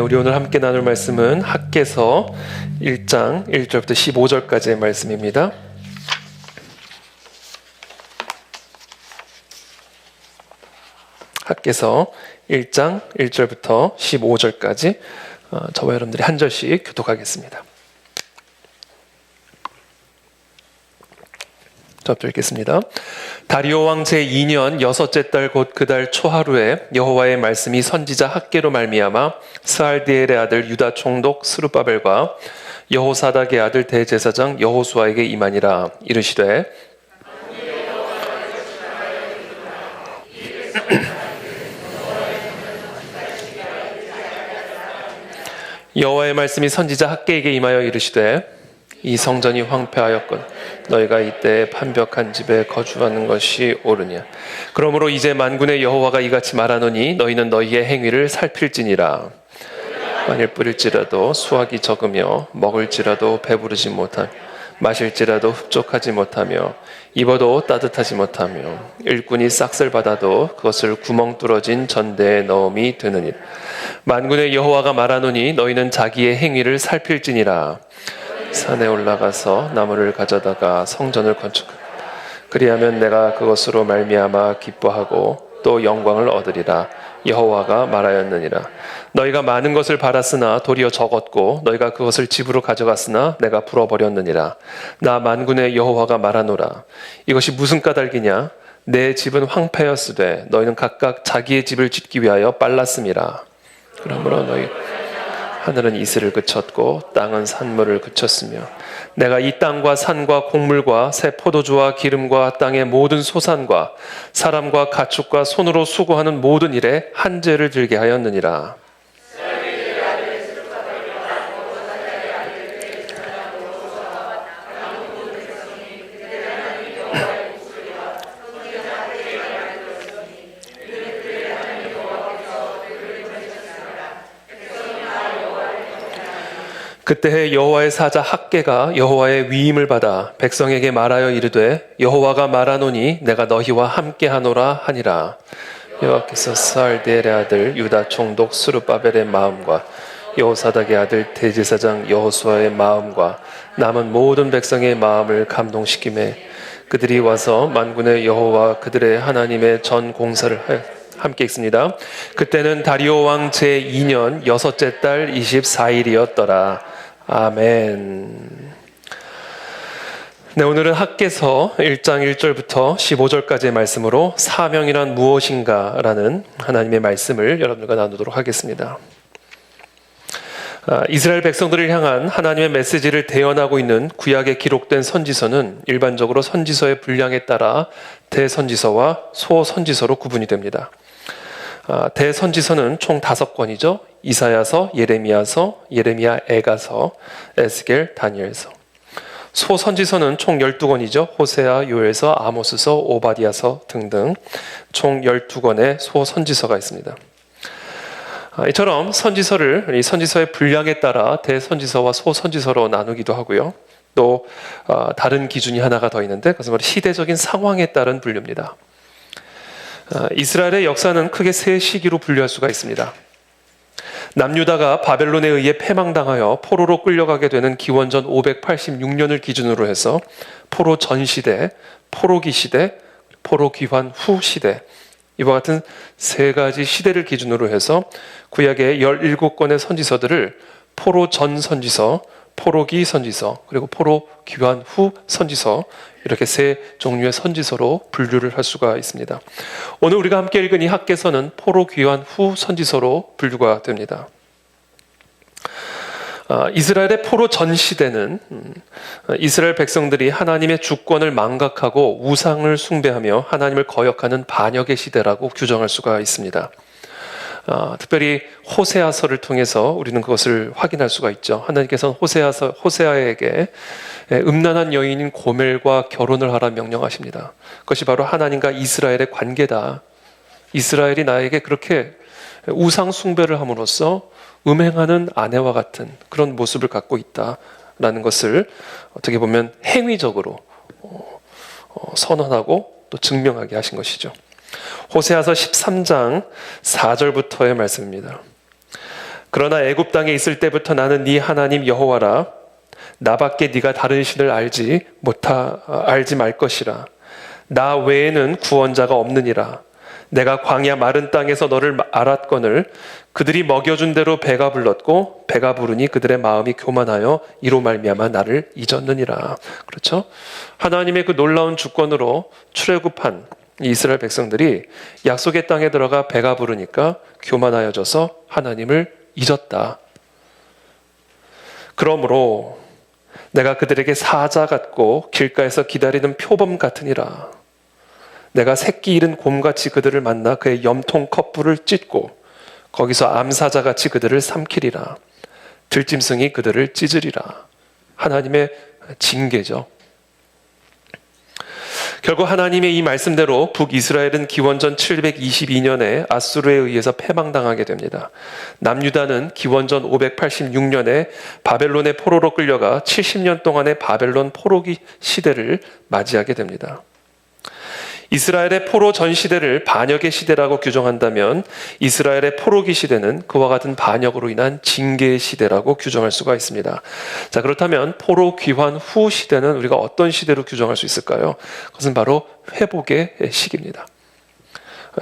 우리 오늘 함께 나눌 말씀은 학개서 1장 1절부터 15절까지의 말씀입니다. 학개서 1장 1절부터 15절까지 저와 여러분들이 한 절씩 교독하겠습니다. 저부터 읽겠습니다. 다리오 왕 제2년 여섯째 달 곧 그 달 초하루에 여호와의 말씀이 선지자 학개로 말미암아 스알디엘의 아들 유다 총독 스룹바벨과 여호사닥의 아들 대제사장 여호수아에게 임하니라. 이르시되 여호와의 말씀이 선지자 학개에게 임하여 이르시되 이 성전이 황폐하였건 너희가 이때 판벽한 집에 거주하는 것이 옳으냐. 그러므로 이제 만군의 여호와가 이같이 말하노니 너희는 너희의 행위를 살필지니라. 만일 뿌릴지라도 수확이 적으며 먹을지라도 배부르지 못하며 마실지라도 흡족하지 못하며 입어도 따뜻하지 못하며 일꾼이 싹쓸 받아도 그것을 구멍 뚫어진 전대에 넣음이 되느니라. 만군의 여호와가 말하노니 너희는 자기의 행위를 살필지니라. 산에 올라가서 나무를 가져다가 성전을 건축하라. 그리하면 내가 그것으로 말미암아 기뻐하고 또 영광을 얻으리라. 여호와가 말하였느니라. 너희가 많은 것을 받았으나 도리어 적었고 너희가 그것을 집으로 가져갔으나 내가 풀어버렸느니라. 나 만군의 여호와가 말하노라. 이것이 무슨 까닭이냐. 내 집은 황폐였으되 너희는 각각 자기의 집을 짓기 위하여 빨랐음이라. 그러므로 너희 하늘은 이슬을 그쳤고 땅은 산물을 그쳤으며 내가 이 땅과 산과 곡물과 새 포도주와 기름과 땅의 모든 소산과 사람과 가축과 손으로 수고하는 모든 일에 한죄를 들게 하였느니라. 그때 여호와의 사자 학개가 여호와의 위임을 받아 백성에게 말하여 이르되 여호와가 말하노니 내가 너희와 함께하노라 하니라. 여호와께서 스알디엘의 아들 유다 총독 스룹바벨의 마음과 여호사닥의 아들 대제사장 여호수아의 마음과 남은 모든 백성의 마음을 감동시키매 그들이 와서 만군의 여호와 그들의 하나님의 전 공사를 하여 함께 읽습니다. 그때는 다리오 왕 제2년 여섯째 달 24일이었더라. 아멘. 네, 오늘은 학개서 1장 1절부터 15절까지의 말씀으로 사명이란 무엇인가 라는 하나님의 말씀을 여러분들과 나누도록 하겠습니다. 이스라엘 백성들을 향한 하나님의 메시지를 대언하고 있는 구약에 기록된 선지서는 일반적으로 선지서의 분량에 따라 대선지서와 소선지서로 구분이 됩니다. 대선지서는 총 5권이죠. 이사야서, 예레미야서, 예레미야 애가서, 에스겔, 다니엘서. 소선지서는 총 12권이죠. 호세아, 요엘서, 아모스서, 오바디아서 등등 총 12권의 소선지서가 있습니다. 이처럼 선지서를 이 선지서의 분량에 따라 대선지서와 소선지서로 나누기도 하고요. 또 다른 기준이 하나가 더 있는데 그것은 바로 시대적인 상황에 따른 분류입니다. 이스라엘의 역사는 크게 세 시기로 분류할 수가 있습니다. 남유다가 바벨론에 의해 패망당하여 포로로 끌려가게 되는 기원전 586년을 기준으로 해서 포로 전 시대, 포로기 시대, 포로 귀환 후 시대, 이와 같은 세 가지 시대를 기준으로 해서 구약의 17권의 선지서들을 포로 전 선지서, 포로기 선지서, 그리고 포로 귀환 후 선지서, 이렇게 세 종류의 선지서로 분류를 할 수가 있습니다. 오늘 우리가 함께 읽은 이 학개서는 포로 귀환 후 선지서로 분류가 됩니다. 이스라엘의 포로 전 시대는 이스라엘 백성들이 하나님의 주권을 망각하고 우상을 숭배하며 하나님을 거역하는 반역의 시대라고 규정할 수가 있습니다. 특별히 호세아서를 통해서 우리는 그것을 확인할 수가 있죠. 하나님께서는 호세아에게 음란한 여인인 고멜과 결혼을 하라 명령하십니다. 그것이 바로 하나님과 이스라엘의 관계다. 이스라엘이 나에게 그렇게 우상 숭배를 함으로써 음행하는 아내와 같은 그런 모습을 갖고 있다라는 것을 어떻게 보면 행위적으로 선언하고 또 증명하게 하신 것이죠. 호세아서 13장 4절부터의 말씀입니다. 그러나 애굽 땅에 있을 때부터 나는 네 하나님 여호와라. 나밖에 네가 다른 신을 알지 말 것이라. 나 외에는 구원자가 없느니라. 내가 광야 마른 땅에서 너를 알았거늘 그들이 먹여준 대로 배가 불렀고 배가 부르니 그들의 마음이 교만하여 이로 말미암아 나를 잊었느니라. 그렇죠? 하나님의 그 놀라운 주권으로 출애굽한 이스라엘 백성들이 약속의 땅에 들어가 배가 부르니까 교만하여져서 하나님을 잊었다. 그러므로 내가 그들에게 사자 같고 길가에서 기다리는 표범 같으니라. 내가 새끼 잃은 곰같이 그들을 만나 그의 염통 컵불을 찢고 거기서 암사자같이 그들을 삼키리라. 들짐승이 그들을 찢으리라. 하나님의 징계죠. 결국 하나님의 이 말씀대로 북이스라엘은 기원전 722년에 아수르에 의해서 패망당하게 됩니다. 남유다는 기원전 586년에 바벨론의 포로로 끌려가 70년 동안의 바벨론 포로기 시대를 맞이하게 됩니다. 이스라엘의 포로 전 시대를 반역의 시대라고 규정한다면 이스라엘의 포로기 시대는 그와 같은 반역으로 인한 징계의 시대라고 규정할 수가 있습니다. 자, 그렇다면 포로 귀환 후 시대는 우리가 어떤 시대로 규정할 수 있을까요? 그것은 바로 회복의 시기입니다.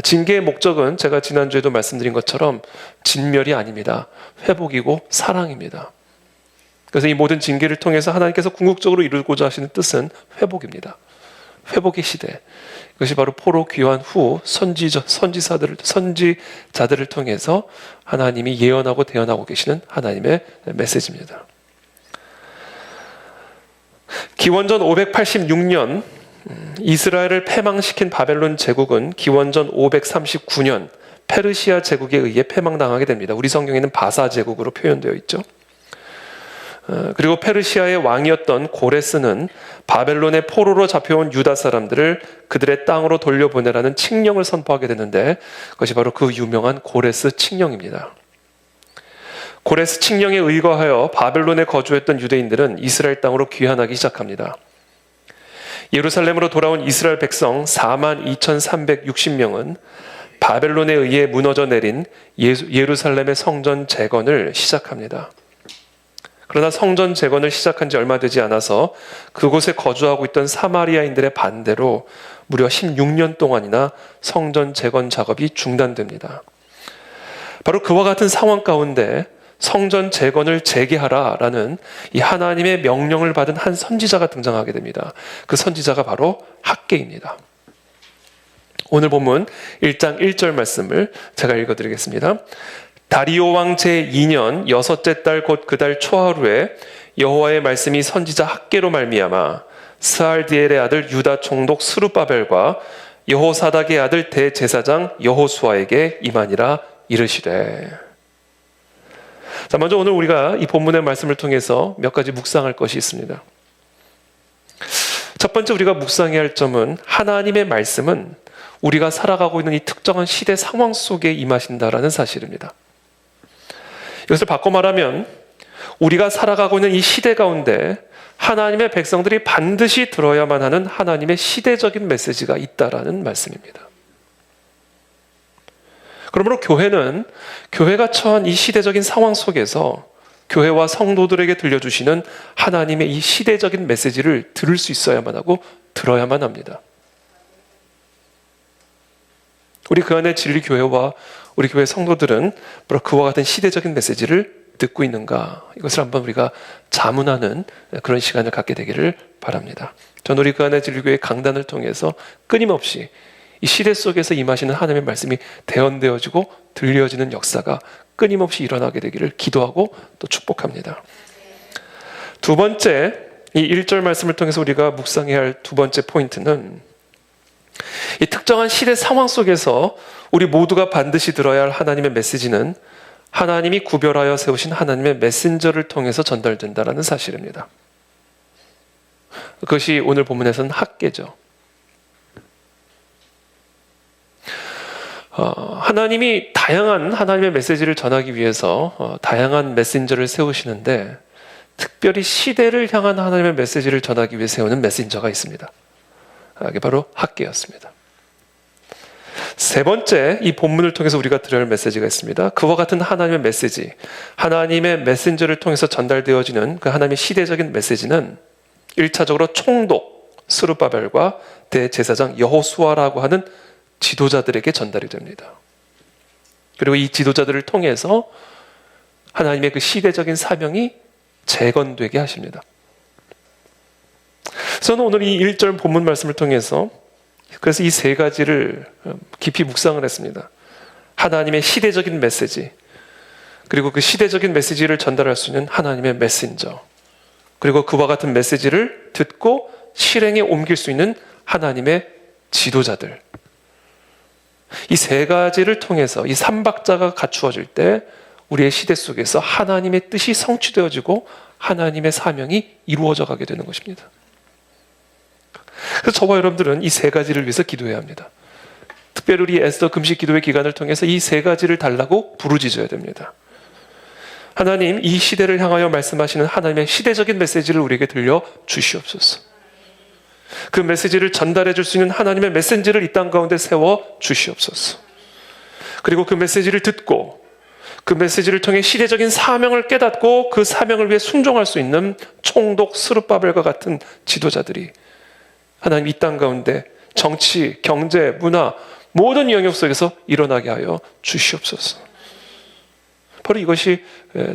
징계의 목적은 제가 지난주에도 말씀드린 것처럼 진멸이 아닙니다. 회복이고 사랑입니다. 그래서 이 모든 징계를 통해서 하나님께서 궁극적으로 이루고자 하시는 뜻은 회복입니다. 회복의 시대. 그것이 바로 포로 귀환 후 선지자들을 통해서 하나님이 예언하고 대언하고 계시는 하나님의 메시지입니다. 기원전 586년 이스라엘을 패망시킨 바벨론 제국은 기원전 539년 페르시아 제국에 의해 패망당하게 됩니다. 우리 성경에는 바사 제국으로 표현되어 있죠. 그리고 페르시아의 왕이었던 고레스는 바벨론의 포로로 잡혀온 유다 사람들을 그들의 땅으로 돌려보내라는 칙령을 선포하게 되는데 그것이 바로 그 유명한 고레스 칙령입니다. 고레스 칙령에 의거하여 바벨론에 거주했던 유대인들은 이스라엘 땅으로 귀환하기 시작합니다. 예루살렘으로 돌아온 이스라엘 백성 42,360명은 바벨론에 의해 무너져 내린 예루살렘의 성전 재건을 시작합니다. 그러나 성전 재건을 시작한 지 얼마 되지 않아서 그곳에 거주하고 있던 사마리아인들의 반대로 무려 16년 동안이나 성전 재건 작업이 중단됩니다. 바로 그와 같은 상황 가운데 성전 재건을 재개하라라는 이 하나님의 명령을 받은 한 선지자가 등장하게 됩니다. 그 선지자가 바로 학개입니다. 오늘 본문 1장 1절 말씀을 제가 읽어드리겠습니다. 다리오 왕 제2년 여섯째 달 곧 그 달 초하루에 여호와의 말씀이 선지자 학개로 말미암아 스알디엘의 아들 유다 총독 스룹바벨과 여호사닥의 아들 대제사장 여호수아에게 임하니라 이르시되. 자, 먼저 오늘 우리가 이 본문의 말씀을 통해서 몇 가지 묵상할 것이 있습니다. 첫 번째 우리가 묵상해야 할 점은 하나님의 말씀은 우리가 살아가고 있는 이 특정한 시대 상황 속에 임하신다라는 사실입니다. 이것을 바꿔 말하면 우리가 살아가고 있는 이 시대 가운데 하나님의 백성들이 반드시 들어야만 하는 하나님의 시대적인 메시지가 있다라는 말씀입니다. 그러므로 교회는 교회가 처한 이 시대적인 상황 속에서 교회와 성도들에게 들려주시는 하나님의 이 시대적인 메시지를 들을 수 있어야만 하고 들어야만 합니다. 우리 그 안에 진리교회와 우리 교회 성도들은 바로 그와 같은 시대적인 메시지를 듣고 있는가, 이것을 한번 우리가 자문하는 그런 시간을 갖게 되기를 바랍니다. 저는 우리 그 안에 진리교회 강단을 통해서 끊임없이 이 시대 속에서 임하시는 하나님의 말씀이 대언되어지고 들려지는 역사가 끊임없이 일어나게 되기를 기도하고 또 축복합니다. 두 번째, 이 1절 말씀을 통해서 우리가 묵상해야 할 두 번째 포인트는 이 특정한 시대 상황 속에서 우리 모두가 반드시 들어야 할 하나님의 메시지는 하나님이 구별하여 세우신 하나님의 메신저를 통해서 전달된다는 사실입니다. 그것이 오늘 본문에서는 학개죠. 하나님이 다양한 하나님의 메시지를 전하기 위해서 다양한 메신저를 세우시는데 특별히 시대를 향한 하나님의 메시지를 전하기 위해 세우는 메신저가 있습니다. 이게 바로 학개였습니다. 세 번째, 이 본문을 통해서 우리가 들어야 할 메시지가 있습니다. 그와 같은 하나님의 메시지, 하나님의 메신저를 통해서 전달되어지는 그 하나님의 시대적인 메시지는 1차적으로 총독 스룹바벨과 대제사장 여호수아라고 하는 지도자들에게 전달이 됩니다. 그리고 이 지도자들을 통해서 하나님의 그 시대적인 사명이 재건되게 하십니다. 저는 오늘 이 1절 본문 말씀을 통해서 그래서 이 세 가지를 깊이 묵상을 했습니다. 하나님의 시대적인 메시지, 그리고 그 시대적인 메시지를 전달할 수 있는 하나님의 메신저, 그리고 그와 같은 메시지를 듣고 실행에 옮길 수 있는 하나님의 지도자들. 이 세 가지를 통해서 이 삼박자가 갖추어질 때 우리의 시대 속에서 하나님의 뜻이 성취되어지고 하나님의 사명이 이루어져 가게 되는 것입니다. 그래서 저와 여러분들은 이 세 가지를 위해서 기도해야 합니다. 특별히 우리 에스더 금식 기도의 기간을 통해서 이 세 가지를 달라고 부르짖어야 됩니다. 하나님, 이 시대를 향하여 말씀하시는 하나님의 시대적인 메시지를 우리에게 들려 주시옵소서. 그 메시지를 전달해 줄 수 있는 하나님의 메신저를 이 땅 가운데 세워 주시옵소서. 그리고 그 메시지를 듣고 그 메시지를 통해 시대적인 사명을 깨닫고 그 사명을 위해 순종할 수 있는 총독 스룹바벨과 같은 지도자들이 하나님 이 땅 가운데 정치, 경제, 문화 모든 영역 속에서 일어나게 하여 주시옵소서. 바로 이것이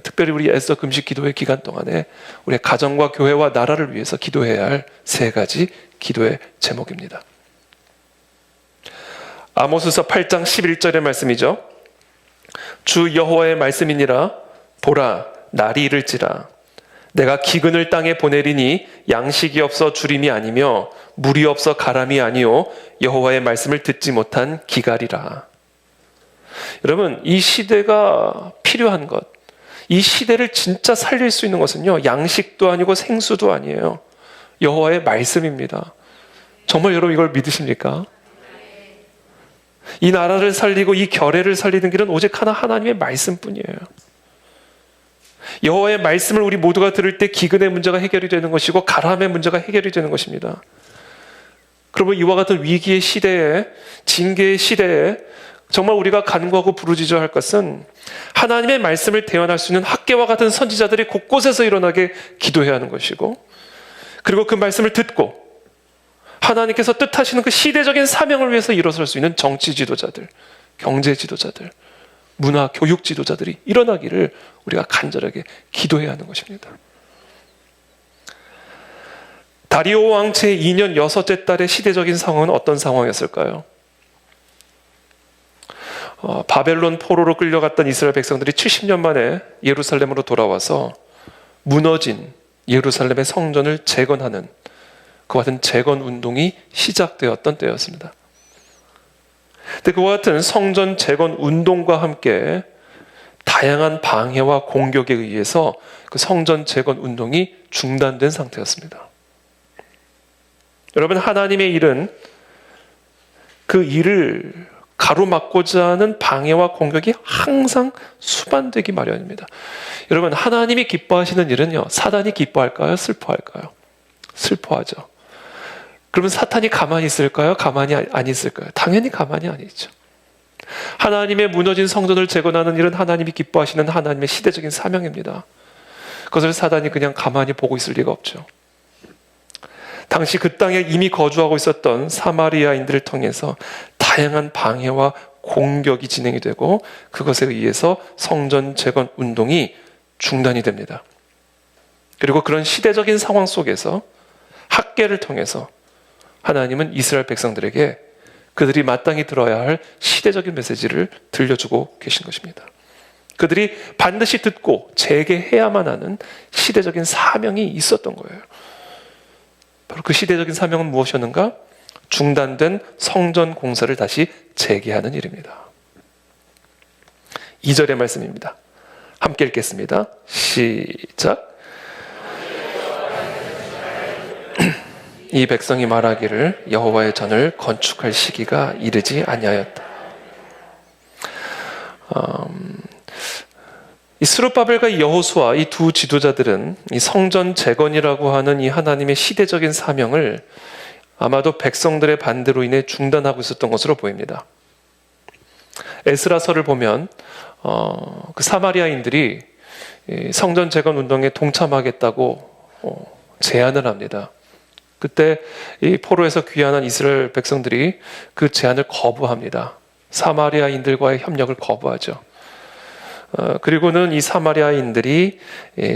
특별히 우리 에스더 금식 기도의 기간 동안에 우리의 가정과 교회와 나라를 위해서 기도해야 할 세 가지 기도의 제목입니다. 아모스서 8장 11절의 말씀이죠. 주 여호와의 말씀이니라. 보라, 날이 이를지라. 내가 기근을 땅에 보내리니 양식이 없어 주림이 아니며 물이 없어 가람이 아니요 여호와의 말씀을 듣지 못한 기갈이라. 여러분, 이 시대가 필요한 것, 이 시대를 진짜 살릴 수 있는 것은요, 양식도 아니고 생수도 아니에요. 여호와의 말씀입니다. 정말 여러분 이걸 믿으십니까? 이 나라를 살리고 이 결례를 살리는 길은 오직 하나, 하나님의 말씀뿐이에요. 여호와의 말씀을 우리 모두가 들을 때 기근의 문제가 해결이 되는 것이고 가람의 문제가 해결이 되는 것입니다. 그러면 이와 같은 위기의 시대에, 징계의 시대에 정말 우리가 간구하고 부르짖어야 할 것은 하나님의 말씀을 대언할 수 있는 학개와 같은 선지자들이 곳곳에서 일어나게 기도해야 하는 것이고, 그리고 그 말씀을 듣고 하나님께서 뜻하시는 그 시대적인 사명을 위해서 일어설 수 있는 정치 지도자들, 경제 지도자들, 문화, 교육 지도자들이 일어나기를 우리가 간절하게 기도해야 하는 것입니다. 다리오 왕 제2년 6째 달의 시대적인 상황은 어떤 상황이었을까요? 바벨론 포로로 끌려갔던 이스라엘 백성들이 70년 만에 예루살렘으로 돌아와서 무너진 예루살렘의 성전을 재건하는 그와 같은 재건 운동이 시작되었던 때였습니다. 근데 그와 같은 성전 재건 운동과 함께 다양한 방해와 공격에 의해서 그 성전 재건 운동이 중단된 상태였습니다. 여러분, 하나님의 일은 그 일을 가로막고자 하는 방해와 공격이 항상 수반되기 마련입니다. 여러분, 하나님이 기뻐하시는 일은요, 사단이 기뻐할까요? 슬퍼할까요? 슬퍼하죠. 그러면 사탄이 가만히 있을까요? 가만히 안 있을까요? 당연히 가만히 안 있죠. 하나님의 무너진 성전을 재건하는 일은 하나님이 기뻐하시는 하나님의 시대적인 사명입니다. 그것을 사단이 그냥 가만히 보고 있을 리가 없죠. 당시 그 땅에 이미 거주하고 있었던 사마리아인들을 통해서 다양한 방해와 공격이 진행이 되고 그것에 의해서 성전 재건 운동이 중단이 됩니다. 그리고 그런 시대적인 상황 속에서 학개를 통해서 하나님은 이스라엘 백성들에게 그들이 마땅히 들어야 할 시대적인 메시지를 들려주고 계신 것입니다. 그들이 반드시 듣고 재개해야만 하는 시대적인 사명이 있었던 거예요. 바로 그 시대적인 사명은 무엇이었는가? 중단된 성전 공사를 다시 재개하는 일입니다. 2절의 말씀입니다. 함께 읽겠습니다. 시작. 이 백성이 말하기를 여호와의 전을 건축할 시기가 이르지 아니하였다. 이 스룹바벨과 여호수아 이 두 지도자들은 이 성전 재건이라고 하는 이 하나님의 시대적인 사명을 아마도 백성들의 반대로 인해 중단하고 있었던 것으로 보입니다. 에스라서를 보면 그 사마리아인들이 성전 재건 운동에 동참하겠다고 제안을 합니다. 그때 이 포로에서 귀환한 이스라엘 백성들이 그 제안을 거부합니다. 사마리아인들과의 협력을 거부하죠. 그리고는 이 사마리아인들이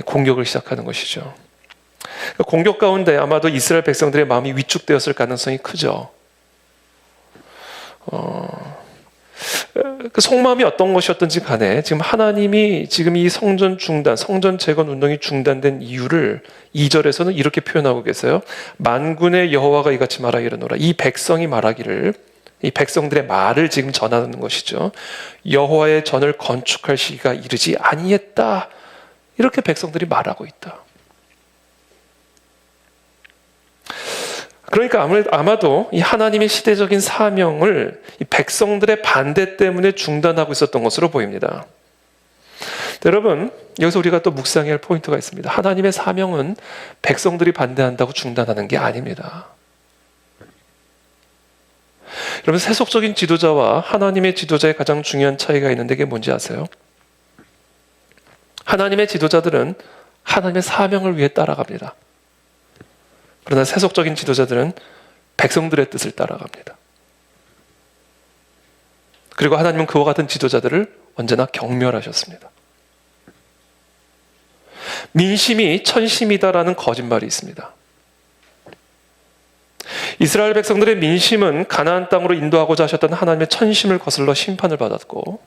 공격을 시작하는 것이죠. 공격 가운데 아마도 이스라엘 백성들의 마음이 위축되었을 가능성이 크죠. 그 속마음이 어떤 것이었든지 간에 지금 하나님이 지금 이 성전 중단, 성전 재건 운동이 중단된 이유를 2절에서는 이렇게 표현하고 계세요. 만군의 여호와가 이같이 말하기를 이르노라. 이 백성이 말하기를, 이 백성들의 말을 지금 전하는 것이죠. 여호와의 전을 건축할 시기가 이르지 아니했다. 이렇게 백성들이 말하고 있다. 그러니까 아마도 이 하나님의 시대적인 사명을 이 백성들의 반대 때문에 중단하고 있었던 것으로 보입니다. 여러분, 여기서 우리가 또 묵상해야 할 포인트가 있습니다. 하나님의 사명은 백성들이 반대한다고 중단하는 게 아닙니다. 여러분, 세속적인 지도자와 하나님의 지도자의 가장 중요한 차이가 있는데 그게 뭔지 아세요? 하나님의 지도자들은 하나님의 사명을 위해 따라갑니다. 그러나 세속적인 지도자들은 백성들의 뜻을 따라갑니다. 그리고 하나님은 그와 같은 지도자들을 언제나 경멸하셨습니다. 민심이 천심이다라는 거짓말이 있습니다. 이스라엘 백성들의 민심은 가나안 땅으로 인도하고자 하셨던 하나님의 천심을 거슬러 심판을 받았고,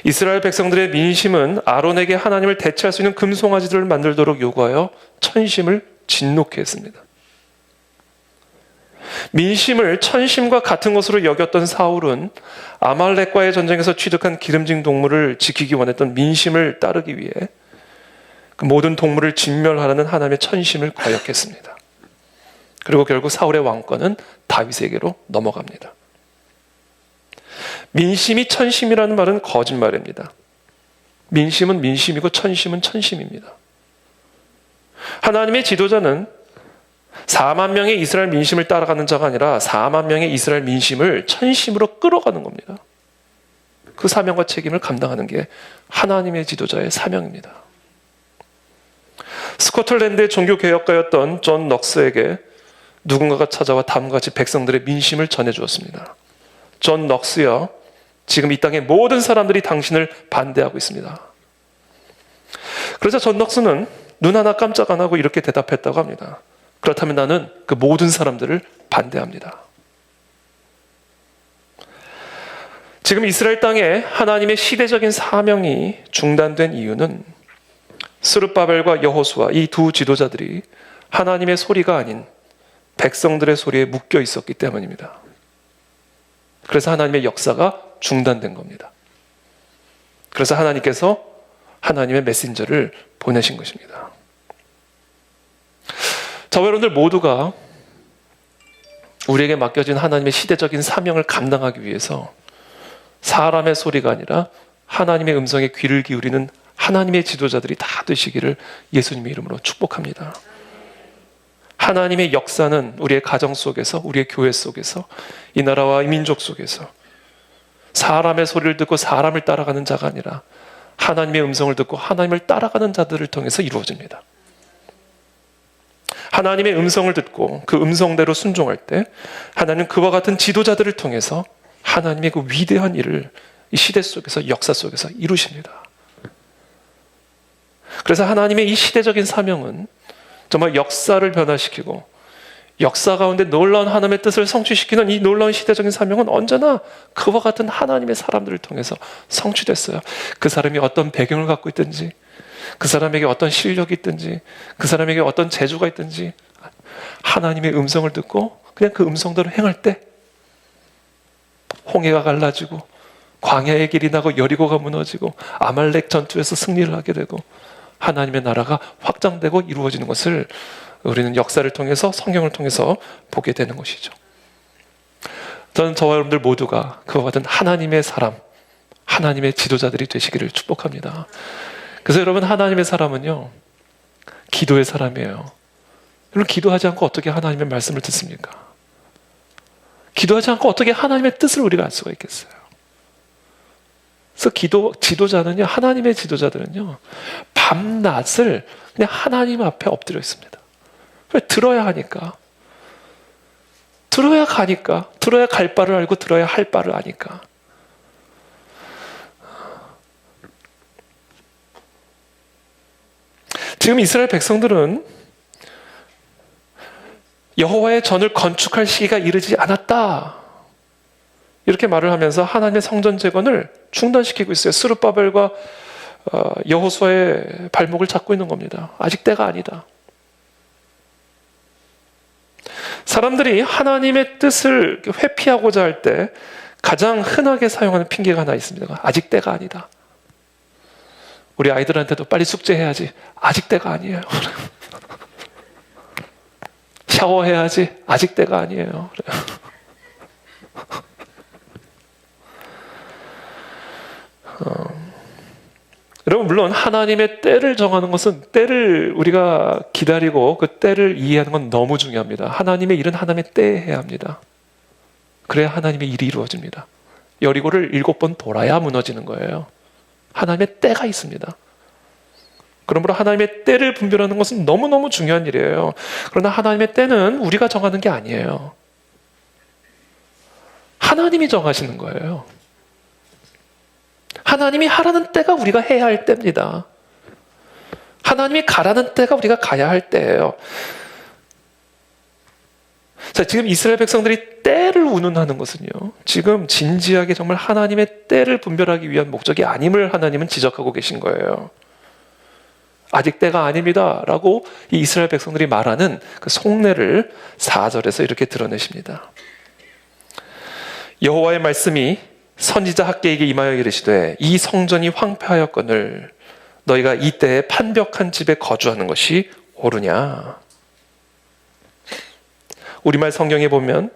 이스라엘 백성들의 민심은 아론에게 하나님을 대체할 수 있는 금송아지들을 만들도록 요구하여 천심을 진노케 했습니다. 민심을 천심과 같은 것으로 여겼던 사울은 아말렉과의 전쟁에서 취득한 기름진 동물을 지키기 원했던 민심을 따르기 위해 그 모든 동물을 진멸하라는 하나님의 천심을 거역했습니다. 그리고 결국 사울의 왕권은 다윗에게로 넘어갑니다. 민심이 천심이라는 말은 거짓말입니다. 민심은 민심이고 천심은 천심입니다. 하나님의 지도자는 4만 명의 이스라엘 민심을 따라가는 자가 아니라 4만 명의 이스라엘 민심을 천심으로 끌어가는 겁니다. 그 사명과 책임을 감당하는 게 하나님의 지도자의 사명입니다. 스코틀랜드의 종교개혁가였던 존 넉스에게 누군가가 찾아와 다음과 같이 백성들의 민심을 전해주었습니다. 존 넉스여, 지금 이 땅의 모든 사람들이 당신을 반대하고 있습니다. 그래서 존 넉스는 눈 하나 깜짝 안 하고 이렇게 대답했다고 합니다. 그렇다면 나는 그 모든 사람들을 반대합니다. 지금 이스라엘 땅에 하나님의 시대적인 사명이 중단된 이유는 스룹바벨과 여호수아 이 두 지도자들이 하나님의 소리가 아닌 백성들의 소리에 묶여 있었기 때문입니다. 그래서 하나님의 역사가 중단된 겁니다. 그래서 하나님께서 하나님의 메신저를 보내신 것입니다. 저와 여러분들 모두가 우리에게 맡겨진 하나님의 시대적인 사명을 감당하기 위해서 사람의 소리가 아니라 하나님의 음성에 귀를 기울이는 하나님의 지도자들이 다 되시기를 예수님의 이름으로 축복합니다. 하나님의 역사는 우리의 가정 속에서, 우리의 교회 속에서, 이 나라와 이 민족 속에서 사람의 소리를 듣고 사람을 따라가는 자가 아니라 하나님의 음성을 듣고 하나님을 따라가는 자들을 통해서 이루어집니다. 하나님의 음성을 듣고 그 음성대로 순종할 때 하나님은 그와 같은 지도자들을 통해서 하나님의 그 위대한 일을 이 시대 속에서, 역사 속에서 이루십니다. 그래서 하나님의 이 시대적인 사명은 정말 역사를 변화시키고 역사 가운데 놀라운 하나님의 뜻을 성취시키는 이 놀라운 시대적인 사명은 언제나 그와 같은 하나님의 사람들을 통해서 성취됐어요. 그 사람이 어떤 배경을 갖고 있든지, 그 사람에게 어떤 실력이 있든지, 그 사람에게 어떤 재주가 있든지 하나님의 음성을 듣고 그냥 그 음성대로 행할 때 홍해가 갈라지고 광야의 길이 나고 여리고가 무너지고 아말렉 전투에서 승리를 하게 되고 하나님의 나라가 확장되고 이루어지는 것을 우리는 역사를 통해서, 성경을 통해서 보게 되는 것이죠. 저는 저와 여러분들 모두가 그와 같은 하나님의 사람, 하나님의 지도자들이 되시기를 축복합니다. 그래서 여러분, 하나님의 사람은요, 기도의 사람이에요. 여러분, 기도하지 않고 어떻게 하나님의 말씀을 듣습니까? 기도하지 않고 어떻게 하나님의 뜻을 우리가 알 수가 있겠어요? 그래서 지도자는요, 하나님의 지도자들은요, 밤낮을 그냥 하나님 앞에 엎드려 있습니다. 왜? 들어야 하니까. 들어야 가니까. 들어야 갈 바를 알고 들어야 할 바를 아니까. 지금 이스라엘 백성들은 여호와의 전을 건축할 시기가 이르지 않았다, 이렇게 말을 하면서 하나님의 성전 재건을 중단시키고 있어요. 스룹바벨과 여호수아의 발목을 잡고 있는 겁니다. 아직 때가 아니다. 사람들이 하나님의 뜻을 회피하고자 할 때 가장 흔하게 사용하는 핑계가 하나 있습니다. 아직 때가 아니다. 우리 아이들한테도 빨리 숙제해야지. 아직 때가 아니에요. 샤워해야지. 아직 때가 아니에요. 여러분, 물론 하나님의 때를 정하는 것은, 때를 우리가 기다리고 그 때를 이해하는 건 너무 중요합니다. 하나님의 일은 하나님의 때에 해야 합니다. 그래야 하나님의 일이 이루어집니다. 여리고를 7번 돌아야 무너지는 거예요. 하나님의 때가 있습니다. 그러므로 하나님의 때를 분별하는 것은 너무너무 중요한 일이에요. 그러나 하나님의 때는 우리가 정하는 게 아니에요. 하나님이 정하시는 거예요. 하나님이 하라는 때가 우리가 해야 할 때입니다. 하나님이 가라는 때가 우리가 가야 할 때예요. 자, 지금 이스라엘 백성들이 때를 운운하는 것은요, 지금 진지하게 정말 하나님의 때를 분별하기 위한 목적이 아님을 하나님은 지적하고 계신 거예요. 아직 때가 아닙니다 라고 이 이스라엘 백성들이 말하는 그 속내를 4절에서 이렇게 드러내십니다. 여호와의 말씀이 선지자 학개에게 임하여 이르시되 이 성전이 황폐하였거늘 너희가 이때에 판벽한 집에 거주하는 것이 옳으냐. 우리말 성경에 보면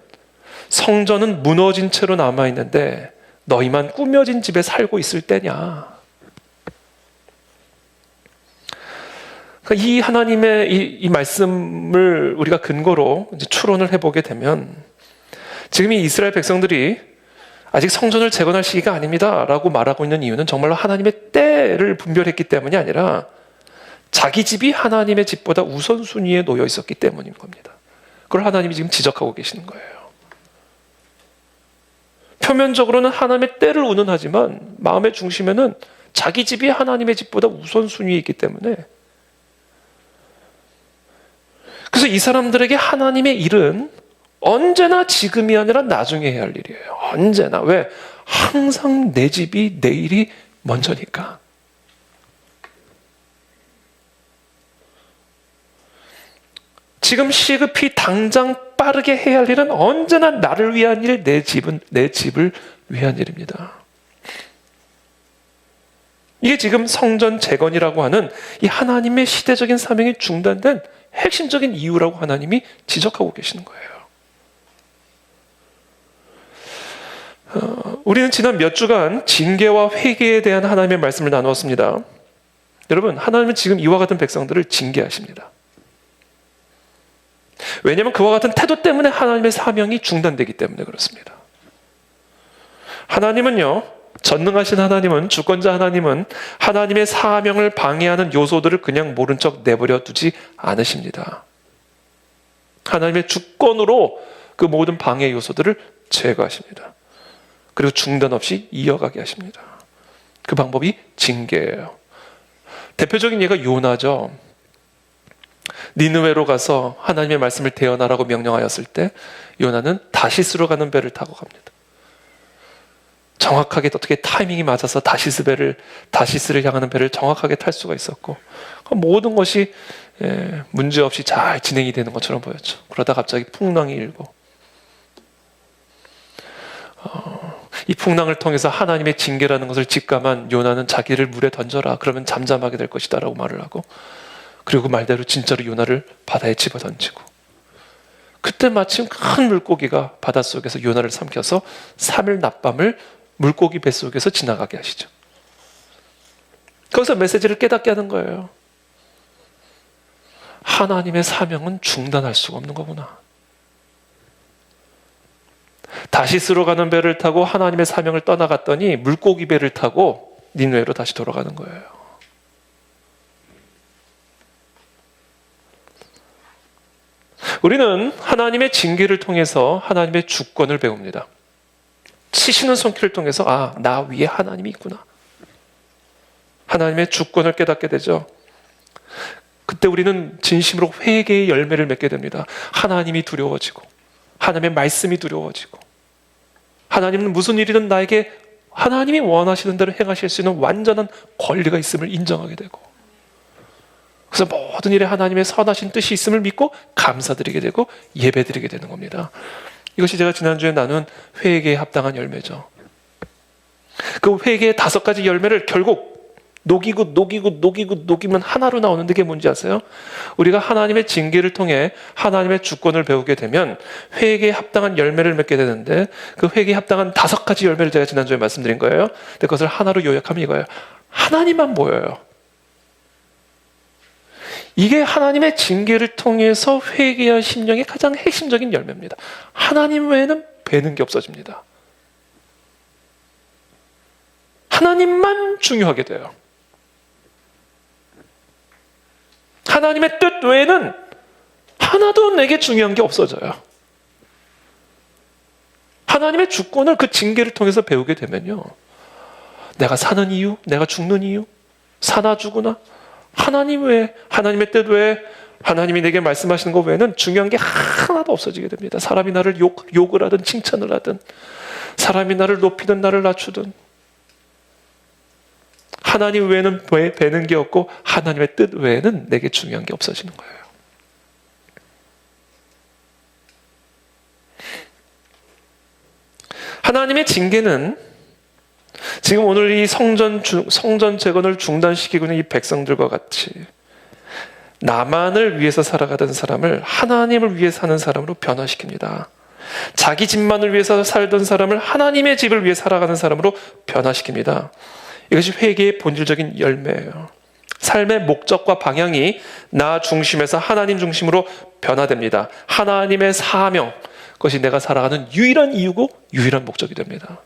성전은 무너진 채로 남아있는데 너희만 꾸며진 집에 살고 있을 때냐. 그러니까 이 하나님의 이 말씀을 우리가 근거로 이제 추론을 해보게 되면, 지금 이 이스라엘 백성들이 아직 성전을 재건할 시기가 아닙니다 라고 말하고 있는 이유는 정말로 하나님의 때를 분별했기 때문이 아니라 자기 집이 하나님의 집보다 우선순위에 놓여 있었기 때문인 겁니다. 그걸 하나님이 지금 지적하고 계시는 거예요. 표면적으로는 하나님의 때를 운운하지만 마음의 중심에는 자기 집이 하나님의 집보다 우선순위에 있기 때문에, 그래서 이 사람들에게 하나님의 일은 언제나 지금이 아니라 나중에 해야 할 일이에요. 언제나. 왜? 항상 내 집이 내일이 먼저니까. 지금 시급히 당장 빠르게 해야 할 일은 언제나 나를 위한 일, 내 집을 위한 일입니다. 이게 지금 성전 재건이라고 하는 이 하나님의 시대적인 사명이 중단된 핵심적인 이유라고 하나님이 지적하고 계시는 거예요. 우리는 지난 몇 주간 징계와 회개에 대한 하나님의 말씀을 나누었습니다. 여러분, 하나님은 지금 이와 같은 백성들을 징계하십니다. 왜냐하면 그와 같은 태도 때문에 하나님의 사명이 중단되기 때문에 그렇습니다. 하나님은요, 전능하신 하나님은, 주권자 하나님은 하나님의 사명을 방해하는 요소들을 그냥 모른 척 내버려 두지 않으십니다. 하나님의 주권으로 그 모든 방해 요소들을 제거하십니다. 그리고 중단 없이 이어가게 하십니다. 그 방법이 징계예요. 대표적인 예가 요나죠. 니느웨로 가서 하나님의 말씀을 대언하라고 명령하였을 때 요나는 다시스로 가는 배를 타고 갑니다. 정확하게 어떻게 타이밍이 맞아서 다시스를 향하는 배를 정확하게 탈 수가 있었고, 모든 것이 문제없이 잘 진행이 되는 것처럼 보였죠. 그러다 갑자기 풍랑이 일고, 이 풍랑을 통해서 하나님의 징계라는 것을 직감한 요나는 자기를 물에 던져라, 그러면 잠잠하게 될 것이다 라고 말을 하고, 그리고 그 말대로 진짜로 요나를 바다에 집어던지고, 그때 마침 큰 물고기가 바닷속에서 요나를 삼켜서 3일 낮밤을 물고기 뱃속에서 지나가게 하시죠. 거기서 메시지를 깨닫게 하는 거예요. 하나님의 사명은 중단할 수가 없는 거구나. 다시스로 가는 배를 타고 하나님의 사명을 떠나갔더니 물고기 배를 타고 니느웨로 다시 돌아가는 거예요. 우리는 하나님의 징계를 통해서 하나님의 주권을 배웁니다. 치시는 손길을 통해서 나 위에 하나님이 있구나. 하나님의 주권을 깨닫게 되죠. 그때 우리는 진심으로 회개의 열매를 맺게 됩니다. 하나님이 두려워지고 하나님의 말씀이 두려워지고 하나님은 무슨 일이든 나에게 하나님이 원하시는 대로 행하실 수 있는 완전한 권리가 있음을 인정하게 되고, 그래서 모든 일에 하나님의 선하신 뜻이 있음을 믿고 감사드리게 되고 예배드리게 되는 겁니다. 이것이 제가 지난주에 나눈 회개에 합당한 열매죠. 그 회개의 5가지 열매를 결국 녹이면 하나로 나오는데 그게 뭔지 아세요? 우리가 하나님의 징계를 통해 하나님의 주권을 배우게 되면 회개에 합당한 열매를 맺게 되는데, 그 회개에 합당한 5가지 열매를 제가 지난주에 말씀드린 거예요. 근데 그것을 하나로 요약하면 이거예요. 하나님만 보여요. 이게 하나님의 징계를 통해서 회개한 심령의 가장 핵심적인 열매입니다. 하나님 외에는 뵈는 게 없어집니다. 하나님만 중요하게 돼요. 하나님의 뜻 외에는 하나도 내게 중요한 게 없어져요. 하나님의 주권을 그 징계를 통해서 배우게 되면요, 내가 사는 이유, 내가 죽는 이유, 사나 죽으나 하나님 외에, 하나님의 뜻 외에, 하나님이 내게 말씀하시는 것 외에는 중요한 게 하나도 없어지게 됩니다. 사람이 나를 욕을 하든 칭찬을 하든, 사람이 나를 높이든 나를 낮추든, 하나님 외에는 뵈는 게 없고 하나님의 뜻 외에는 내게 중요한 게 없어지는 거예요. 하나님의 징계는 지금 오늘 이 성전 재건을 중단시키고 있는 이 백성들과 같이 나만을 위해서 살아가던 사람을 하나님을 위해 사는 사람으로 변화시킵니다. 자기 집만을 위해서 살던 사람을 하나님의 집을 위해 살아가는 사람으로 변화시킵니다. 이것이 회개의 본질적인 열매예요. 삶의 목적과 방향이 나 중심에서 하나님 중심으로 변화됩니다. 하나님의 사명, 그것이 내가 살아가는 유일한 이유고 유일한 목적이 됩니다.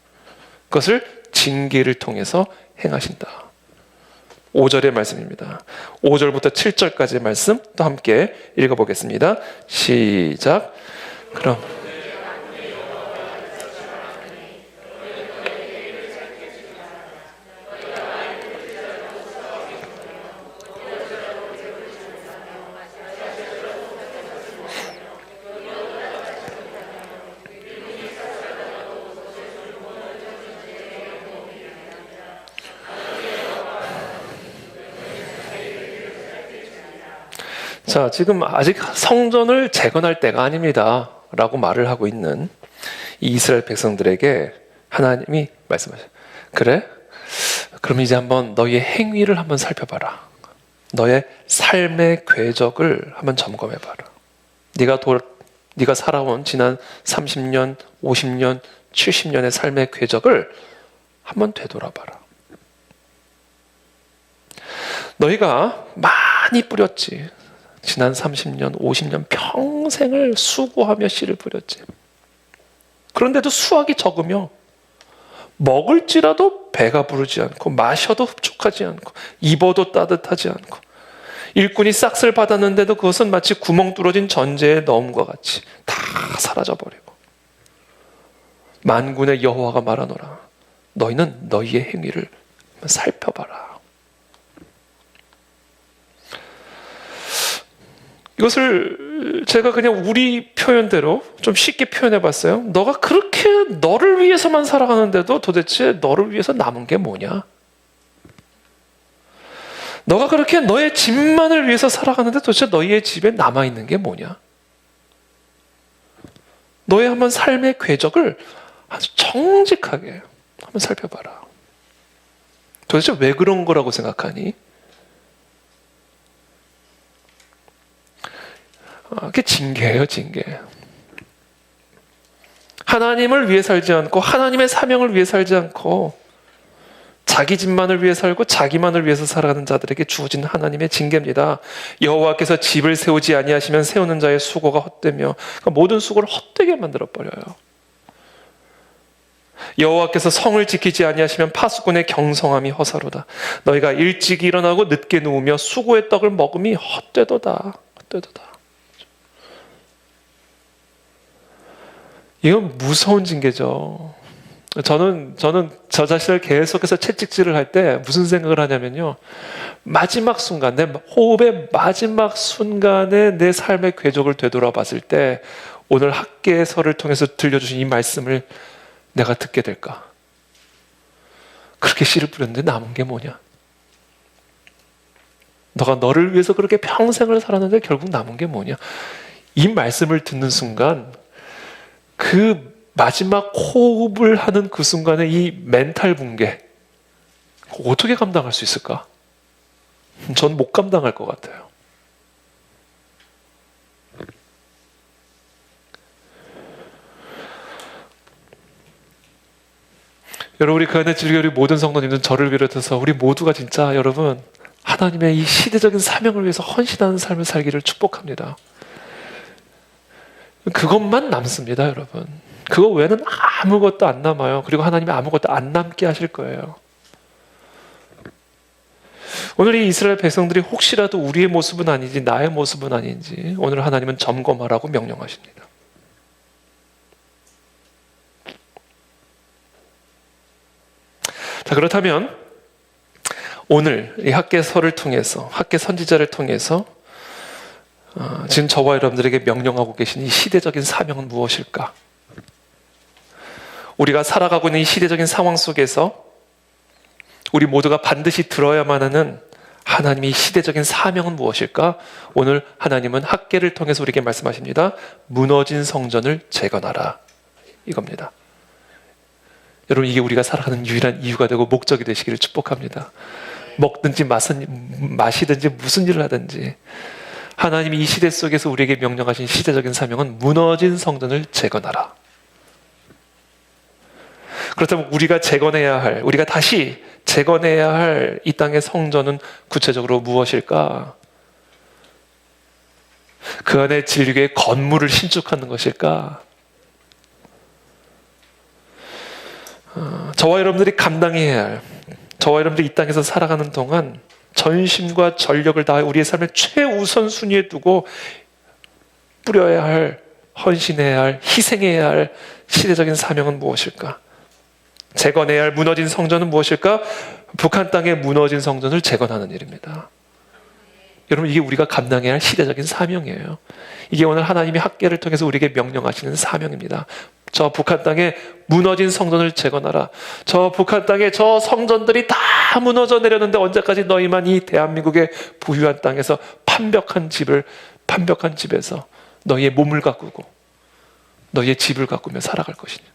그것을 징계를 통해서 행하신다. 5절의 말씀입니다. 5절부터 7절까지의 말씀 또 함께 읽어보겠습니다. 시작. 그럼 자, 지금 아직 성전을 재건할 때가 아닙니다 라고 말을 하고 있는 이 이스라엘 백성들에게 하나님이 말씀하셔요. 그래? 그럼 이제 한번 너희의 행위를 한번 살펴봐라. 너의 삶의 궤적을 한번 점검해봐라. 네가 살아온 지난 30년, 50년, 70년의 삶의 궤적을 한번 되돌아봐라. 너희가 많이 뿌렸지. 지난 30년, 50년 평생을 수고하며 씨를 뿌렸지. 그런데도 수확이 적으며 먹을지라도 배가 부르지 않고 마셔도 흡족하지 않고 입어도 따뜻하지 않고 일꾼이 싹쓸 받았는데도 그것은 마치 구멍 뚫어진 전제에 넣음과 같이 다 사라져버리고, 만군의 여호와가 말하노라, 너희는 너희의 행위를 살펴봐라. 이것을 제가 그냥 우리 표현대로 좀 쉽게 표현해 봤어요. 너가 그렇게 너를 위해서만 살아가는데도 도대체 너를 위해서 남은 게 뭐냐? 너가 그렇게 너의 집만을 위해서 살아가는데 도대체 너희의 집에 남아있는 게 뭐냐? 너의 한번 삶의 궤적을 아주 정직하게 한번 살펴봐라. 도대체 왜 그런 거라고 생각하니? 그게 징계예요, 징계. 하나님을 위해 살지 않고 하나님의 사명을 위해 살지 않고 자기 집만을 위해 살고 자기만을 위해서 살아가는 자들에게 주어진 하나님의 징계입니다. 여호와께서 집을 세우지 아니하시면 세우는 자의 수고가 헛되며, 그러니까 모든 수고를 헛되게 만들어 버려요. 여호와께서 성을 지키지 아니하시면 파수꾼의 경성함이 허사로다. 너희가 일찍 일어나고 늦게 누우며 수고의 떡을 먹음이 헛되도다. 헛되도다. 이건 무서운 징계죠. 저는 저 자신을 계속해서 채찍질을 할 때 무슨 생각을 하냐면요. 마지막 순간, 내 호흡의 마지막 순간에 내 삶의 궤적을 되돌아봤을 때 오늘 학개서를 통해서 들려주신 이 말씀을 내가 듣게 될까? 그렇게 씨를 뿌렸는데 남은 게 뭐냐? 너가 너를 위해서 그렇게 평생을 살았는데 결국 남은 게 뭐냐? 이 말씀을 듣는 순간 그 마지막 호흡을 하는 그 순간에 이 멘탈 붕괴 어떻게 감당할 수 있을까? 전 못 감당할 것 같아요. 여러분, 우리 그 안에 진리 우리 모든 성도님들 저를 비롯해서 우리 모두가 진짜 여러분 하나님의 이 시대적인 사명을 위해서 헌신하는 삶을 살기를 축복합니다. 그것만 남습니다, 여러분. 그거 외에는 아무것도 안 남아요. 그리고 하나님이 아무것도 안 남게 하실 거예요. 오늘 이 이스라엘 백성들이 혹시라도 우리의 모습은 아닌지 나의 모습은 아닌지 오늘 하나님은 점검하라고 명령하십니다. 자, 그렇다면 오늘 이 학개서를 통해서 학개 선지자를 통해서 지금 저와 여러분들에게 명령하고 계신 이 시대적인 사명은 무엇일까? 우리가 살아가고 있는 이 시대적인 상황 속에서 우리 모두가 반드시 들어야만 하는 하나님의 시대적인 사명은 무엇일까? 오늘 하나님은 학개를 통해서 우리에게 말씀하십니다. 무너진 성전을 재건하라. 이겁니다. 여러분, 이게 우리가 살아가는 유일한 이유가 되고 목적이 되시기를 축복합니다. 먹든지 마시든지 무슨 일을 하든지 하나님이 이 시대 속에서 우리에게 명령하신 시대적인 사명은 무너진 성전을 재건하라. 그렇다면 우리가 다시 재건해야 할 이 땅의 성전은 구체적으로 무엇일까? 그 안에 진리의 건물을 신축하는 것일까? 저와 여러분들이 감당해야 할, 저와 여러분들이 이 땅에서 살아가는 동안 전심과 전력을 다해 우리의 삶의 최우선 순위에 두고 뿌려야 할, 헌신해야 할, 희생해야 할 시대적인 사명은 무엇일까? 재건해야 할 무너진 성전은 무엇일까? 북한 땅에 무너진 성전을 재건하는 일입니다. 여러분, 이게 우리가 감당해야 할 시대적인 사명이에요. 이게 오늘 하나님이 학개를 통해서 우리에게 명령하시는 사명입니다. 저 북한 땅에 무너진 성전을 재건하라. 저 북한 땅에 저 성전들이 다 무너져 내렸는데 언제까지 너희만 이 대한민국의 부유한 땅에서 판벽한 집에서 너희의 몸을 가꾸고 너희의 집을 가꾸며 살아갈 것이냐.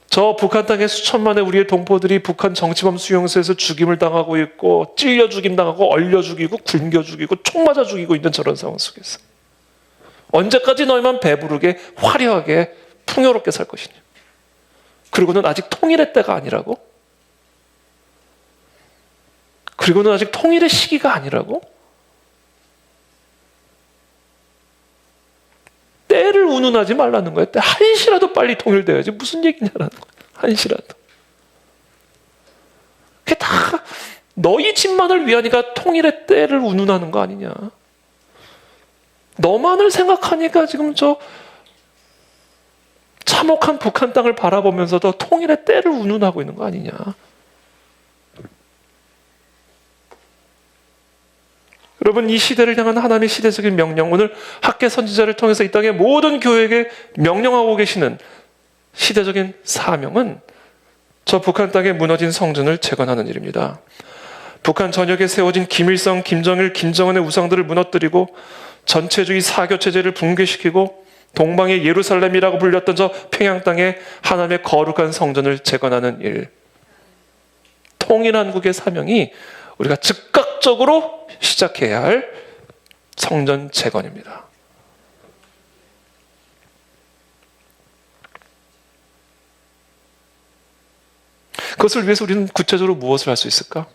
저 북한 땅에 수천만의 우리의 동포들이 북한 정치범 수용소에서 죽임을 당하고 있고 찔려 죽임 당하고 얼려 죽이고 굶겨 죽이고 총 맞아 죽이고 있는 저런 상황 속에서 언제까지 너희만 배부르게 화려하게 풍요롭게 살 것이냐. 그리고는 아직 통일의 때가 아니라고? 그리고는 아직 통일의 시기가 아니라고? 때를 운운하지 말라는 거예요. 때 한시라도 빨리 통일돼야지. 무슨 얘기냐라는 거예요. 한시라도. 그게 다 너희 집만을 위하니까 통일의 때를 운운하는 거 아니냐. 너만을 생각하니까 지금 저 참혹한 북한 땅을 바라보면서도 통일의 때를 운운하고 있는 거 아니냐. 여러분, 이 시대를 향한 하나님의 시대적인 명령, 오늘 학개 선지자를 통해서 이 땅의 모든 교회에게 명령하고 계시는 시대적인 사명은 저 북한 땅에 무너진 성전을 재건하는 일입니다. 북한 전역에 세워진 김일성, 김정일, 김정은의 우상들을 무너뜨리고 전체주의 사교체제를 붕괴시키고 동방의 예루살렘이라고 불렸던 저 평양 땅에 하나님의 거룩한 성전을 재건하는 일. 통일한국의 사명이 우리가 즉각적으로 시작해야 할 성전 재건입니다. 그것을 위해서 우리는 구체적으로 무엇을 할 수 있을까?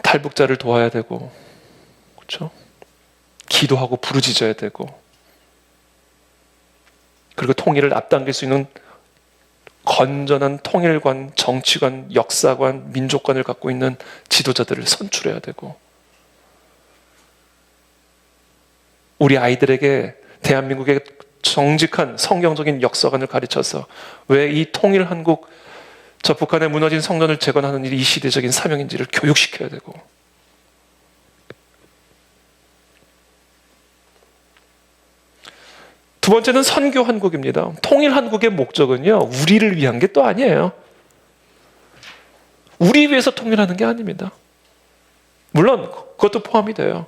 탈북자를 도와야 되고, 그렇죠? 기도하고 부르짖어야 되고, 그리고 통일을 앞당길 수 있는 건전한 통일관, 정치관, 역사관, 민족관을 갖고 있는 지도자들을 선출해야 되고, 우리 아이들에게 대한민국의 정직한 성경적인 역사관을 가르쳐서 왜 이 통일 한국, 저 북한에 무너진 성전을 재건하는 일이 이 시대적인 사명인지를 교육시켜야 되고, 두 번째는 선교 한국입니다. 통일 한국의 목적은요, 우리를 위한 게 또 아니에요. 우리 위해서 통일하는 게 아닙니다. 물론 그것도 포함이 돼요.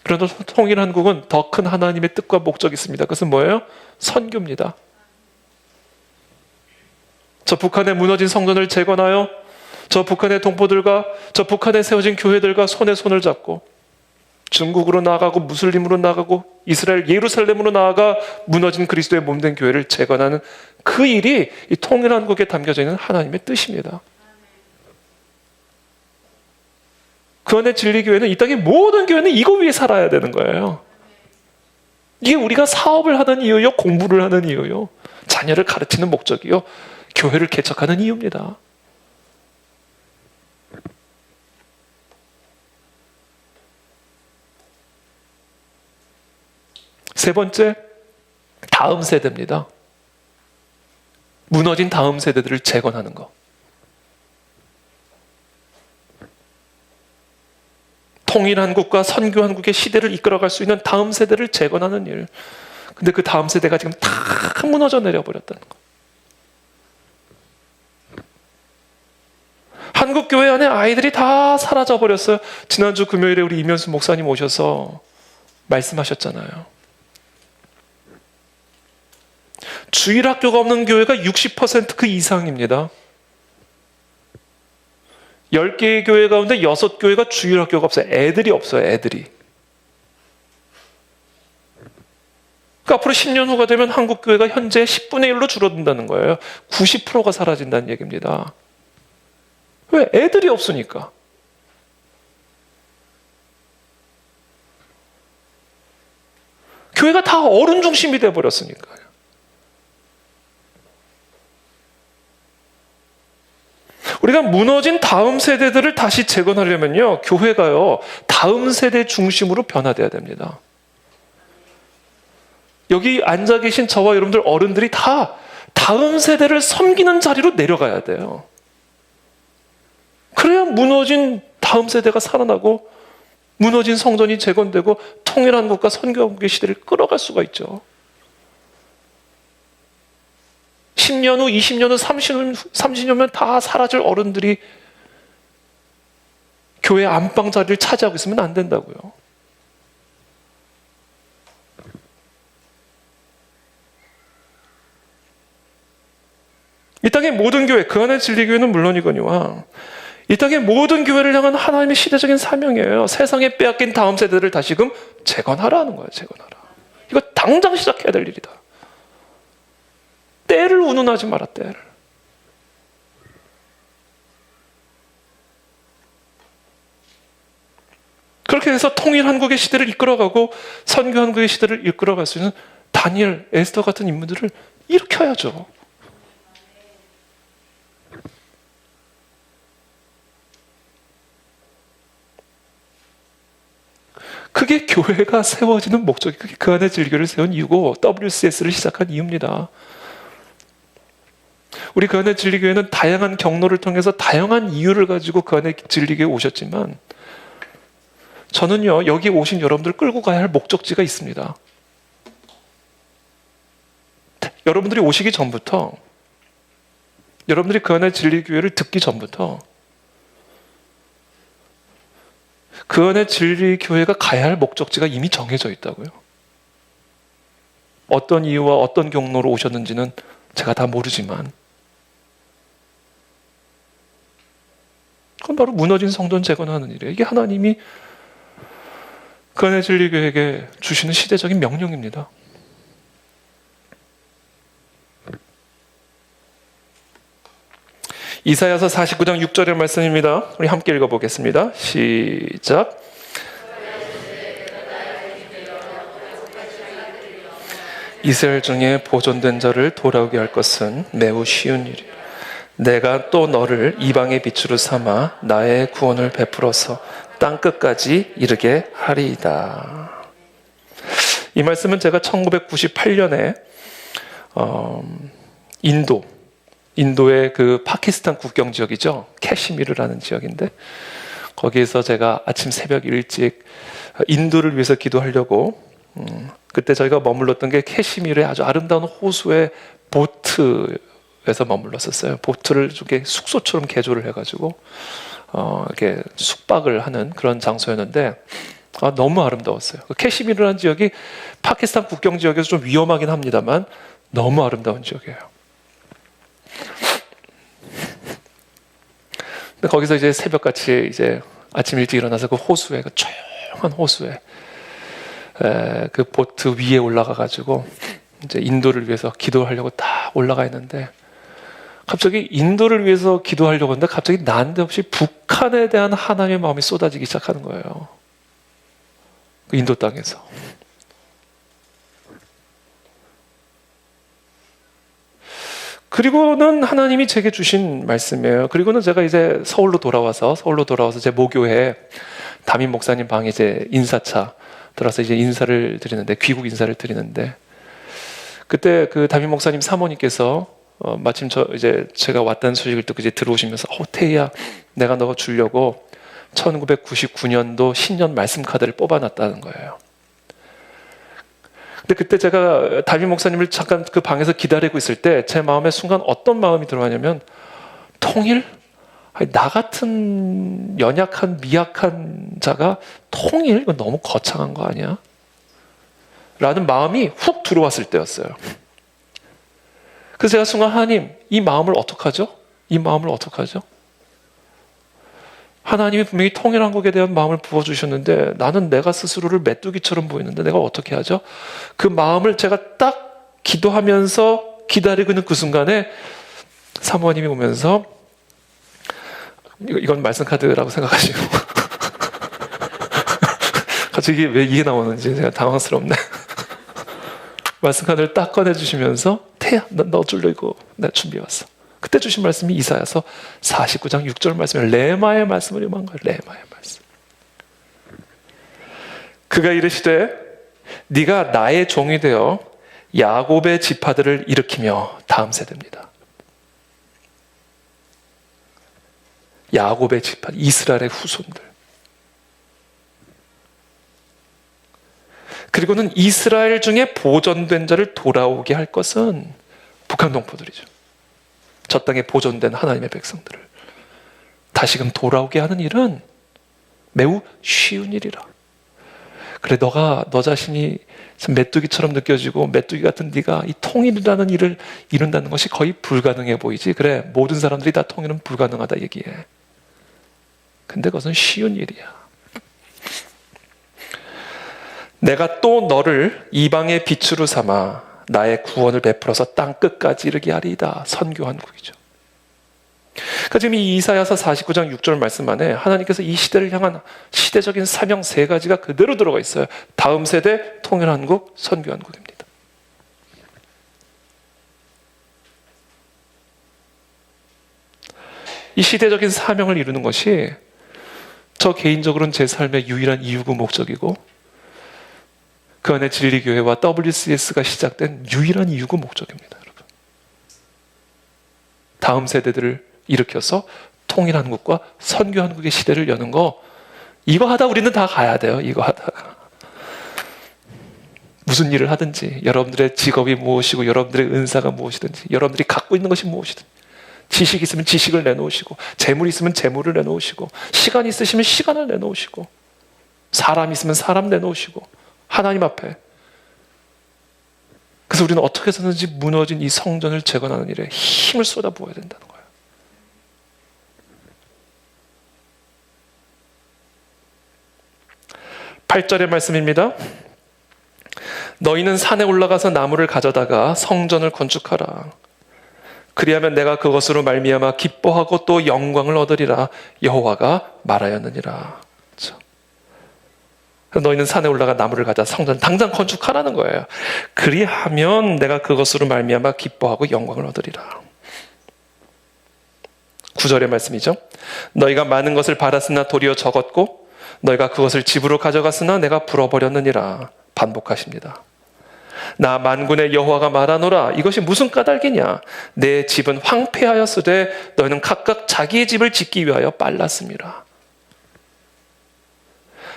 그래도 통일 한국은 더 큰 하나님의 뜻과 목적이 있습니다. 그것은 뭐예요? 선교입니다. 저 북한에 무너진 성전을 재건하여 저 북한의 동포들과 저 북한에 세워진 교회들과 손에 손을 잡고 중국으로 나아가고 무슬림으로 나아가고 이스라엘 예루살렘으로 나아가 무너진 그리스도의 몸된 교회를 재건하는 그 일이 이 통일 한국에 담겨져 있는 하나님의 뜻입니다. 그 안에 진리교회는 이 땅의 모든 교회는 이거 위해 살아야 되는 거예요. 이게 우리가 사업을 하는 이유요, 공부를 하는 이유요, 자녀를 가르치는 목적이요, 교회를 개척하는 이유입니다. 세 번째, 다음 세대입니다. 무너진 다음 세대들을 재건하는 것. 통일 한국과 선교 한국의 시대를 이끌어갈 수 있는 다음 세대를 재건하는 일. 근데 그 다음 세대가 지금 다 무너져 내려버렸다는 것. 한국 교회 안에 아이들이 다 사라져 버렸어요. 지난주 금요일에 우리 이면수 목사님 오셔서 말씀하셨잖아요. 주일학교가 없는 교회가 60% 그 이상입니다. 10개의 교회 가운데 6교회가 주일학교가 없어요. 애들이 없어요. 애들이. 그러니까 앞으로 10년 후가 되면 한국 교회가 현재 10분의 1로 줄어든다는 거예요. 90%가 사라진다는 얘기입니다. 왜? 애들이 없으니까. 교회가 다 어른 중심이 돼버렸으니까요. 우리가 무너진 다음 세대들을 다시 재건하려면요, 교회가요, 다음 세대 중심으로 변화돼야 됩니다. 여기 앉아 계신 저와 여러분들 어른들이 다 다음 세대를 섬기는 자리로 내려가야 돼요. 그래야 무너진 다음 세대가 살아나고 무너진 성전이 재건되고 통일한 국가 선교한국의 시대를 끌어갈 수가 있죠. 10년 후, 20년 후, 30년 후면 다 사라질 어른들이 교회 안방 자리를 차지하고 있으면 안 된다고요. 이 땅의 모든 교회, 그 안에 진리교회는 물론이거니와 이 땅의 모든 교회를 향한 하나님의 시대적인 사명이에요. 세상에 빼앗긴 다음 세대를 다시금 재건하라는 거예요. 재건하라. 이거 당장 시작해야 될 일이다. 때를 운운하지 마라. 때를. 그렇게 해서 통일 한국의 시대를 이끌어가고 선교 한국의 시대를 이끌어갈 수 있는 다니엘, 에스더 같은 인물들을 일으켜야죠. 그게 교회가 세워지는 목적이, 그게 그 안에 진리교를 세운 이유고 WCS를 시작한 이유입니다. 우리 그 안에 진리교회는 다양한 경로를 통해서 다양한 이유를 가지고 그 안에 진리교회에 오셨지만 저는요, 여기 오신 여러분들 끌고 가야 할 목적지가 있습니다. 여러분들이 오시기 전부터, 여러분들이 그 안에 진리교회를 듣기 전부터 그 안에 진리교회가 가야 할 목적지가 이미 정해져 있다고요. 어떤 이유와 어떤 경로로 오셨는지는 제가 다 모르지만 그건 바로 무너진 성전 재건하는 일이에요. 이게 하나님이 그 안에 진리교회에게 주시는 시대적인 명령입니다. 이사야서 49장 6절의 말씀입니다. 우리 함께 읽어보겠습니다. 시작. 이스라엘 중에 보존된 자를 돌아오게 할 것은 매우 쉬운 일이라. 내가 또 너를 이방의 빛으로 삼아 나의 구원을 베풀어서 땅 끝까지 이르게 하리이다. 이 말씀은 제가 1998년에 인도의 그 파키스탄 국경 지역이죠. 캐시미르라는 지역인데 거기에서 제가 아침 새벽 일찍 인도를 위해서 기도하려고 그때 저희가 머물렀던 게 캐시미르의 아주 아름다운 호수의 보트에서 머물렀었어요. 보트를 이렇게 숙소처럼 개조를 해가지고 이렇게 숙박을 하는 그런 장소였는데 너무 아름다웠어요. 캐시미르라는 지역이 파키스탄 국경 지역에서 좀 위험하긴 합니다만 너무 아름다운 지역이에요. 근데 거기서 이제 새벽같이 이제 아침 일찍 일어나서 그 호수에, 그 조용한 호수에 그 보트 위에 올라가가지고 이제 인도를 위해서 기도하려고 딱 올라가 있는데 갑자기 인도를 위해서 기도하려고 하는데 갑자기 난데없이 북한에 대한 하나님의 마음이 쏟아지기 시작하는 거예요. 그 인도 땅에서. 그리고는 하나님이 제게 주신 말씀이에요. 그리고는 제가 이제 서울로 돌아와서 제 모교회 담임 목사님 방에 이제 인사차 들어서 이제 인사를 드리는데, 귀국 인사를 드리는데, 그때 그 담임 목사님 사모님께서 마침 제가 왔다는 소식을 듣고 이제 들어오시면서 태희야, 내가 너가 주려고 1999년도 신년 말씀 카드를 뽑아놨다는 거예요. 근데 그때 제가 담임 목사님을 잠깐 그 방에서 기다리고 있을 때 제 마음에 순간 어떤 마음이 들어가냐면, 통일? 아니, 나 같은 연약한 미약한 자가 통일? 이건 너무 거창한 거 아니야? 라는 마음이 훅 들어왔을 때였어요. 그래서 제가 순간 하나님, 이 마음을 어떡하죠? 이 마음을 어떡하죠? 하나님이 분명히 통일한국에 대한 마음을 부어주셨는데 나는 내가 스스로를 메뚜기처럼 보이는데 내가 어떻게 하죠? 그 마음을 제가 딱 기도하면서 기다리고 있는 그 순간에 사모님이 오면서, 이건 말씀 카드라고 생각하시고 갑자기 왜 이게 나오는지 제가 당황스럽네. 말씀 카드를 딱 꺼내주시면서 태야, 너 주려고 내가 준비해왔어. 그때 주신 말씀이 이사야서 49장 6절 말씀이에요. 레마의 말씀을 임한 거예요. 레마의 말씀. 그가 이르시되 네가 나의 종이 되어 야곱의 지파들을 일으키며, 다음 세대입니다. 야곱의 지파, 이스라엘의 후손들. 그리고는 이스라엘 중에 보존된 자를 돌아오게 할 것은 북한 동포들이죠. 저 땅에 보존된 하나님의 백성들을 다시금 돌아오게 하는 일은 매우 쉬운 일이라. 그래, 너 자신이 메뚜기처럼 느껴지고 메뚜기 같은 네가 이 통일이라는 일을 이룬다는 것이 거의 불가능해 보이지. 그래, 모든 사람들이 다 통일은 불가능하다 얘기해. 근데 그것은 쉬운 일이야. 내가 또 너를 이방의 빛으로 삼아 나의 구원을 베풀어서 땅 끝까지 이르게 하리이다. 선교한국이죠. 그러니까 지금 이 이사야서 49장 6절 말씀 안에 하나님께서 이 시대를 향한 시대적인 사명 세 가지가 그대로 들어가 있어요. 다음 세대, 통일한국, 선교한국입니다. 이 시대적인 사명을 이루는 것이 저 개인적으로는 제 삶의 유일한 이유고 목적이고, 그 안에 진리교회와 WCS가 시작된 유일한 이유고 목적입니다. 여러분. 다음 세대들을 일으켜서 통일한국과 선교한국의 시대를 여는 거, 이거 하다 우리는 다 가야 돼요. 이거 하다가. 무슨 일을 하든지, 여러분들의 직업이 무엇이고 여러분들의 은사가 무엇이든지, 여러분들이 갖고 있는 것이 무엇이든지, 지식이 있으면 지식을 내놓으시고, 재물이 있으면 재물을 내놓으시고, 시간이 있으시면 시간을 내놓으시고, 사람이 있으면 사람 내놓으시고, 하나님 앞에. 그래서 우리는 어떻게 해서든지 무너진 이 성전을 재건하는 일에 힘을 쏟아부어야 된다는 거예요. (8절의) 말씀입니다. 너희는 산에 올라가서 나무를 가져다가 성전을 건축하라. 그리하면 내가 그것으로 말미암아 기뻐하고 또 영광을 얻으리라. 여호와가 말하였느니라. 그렇죠? 너희는 산에 올라가 나무를 가져 성전 당장 건축하라는 거예요. 그리하면 내가 그것으로 말미암아 기뻐하고 영광을 얻으리라. 9절의 말씀이죠. 너희가 많은 것을 받았으나 도리어 적었고 너희가 그것을 집으로 가져갔으나 내가 불어버렸느니라. 반복하십니다. 나 만군의 여호와가 말하노라. 이것이 무슨 까닭이냐? 내 집은 황폐하였으되 너희는 각각 자기의 집을 짓기 위하여 빨랐습니다.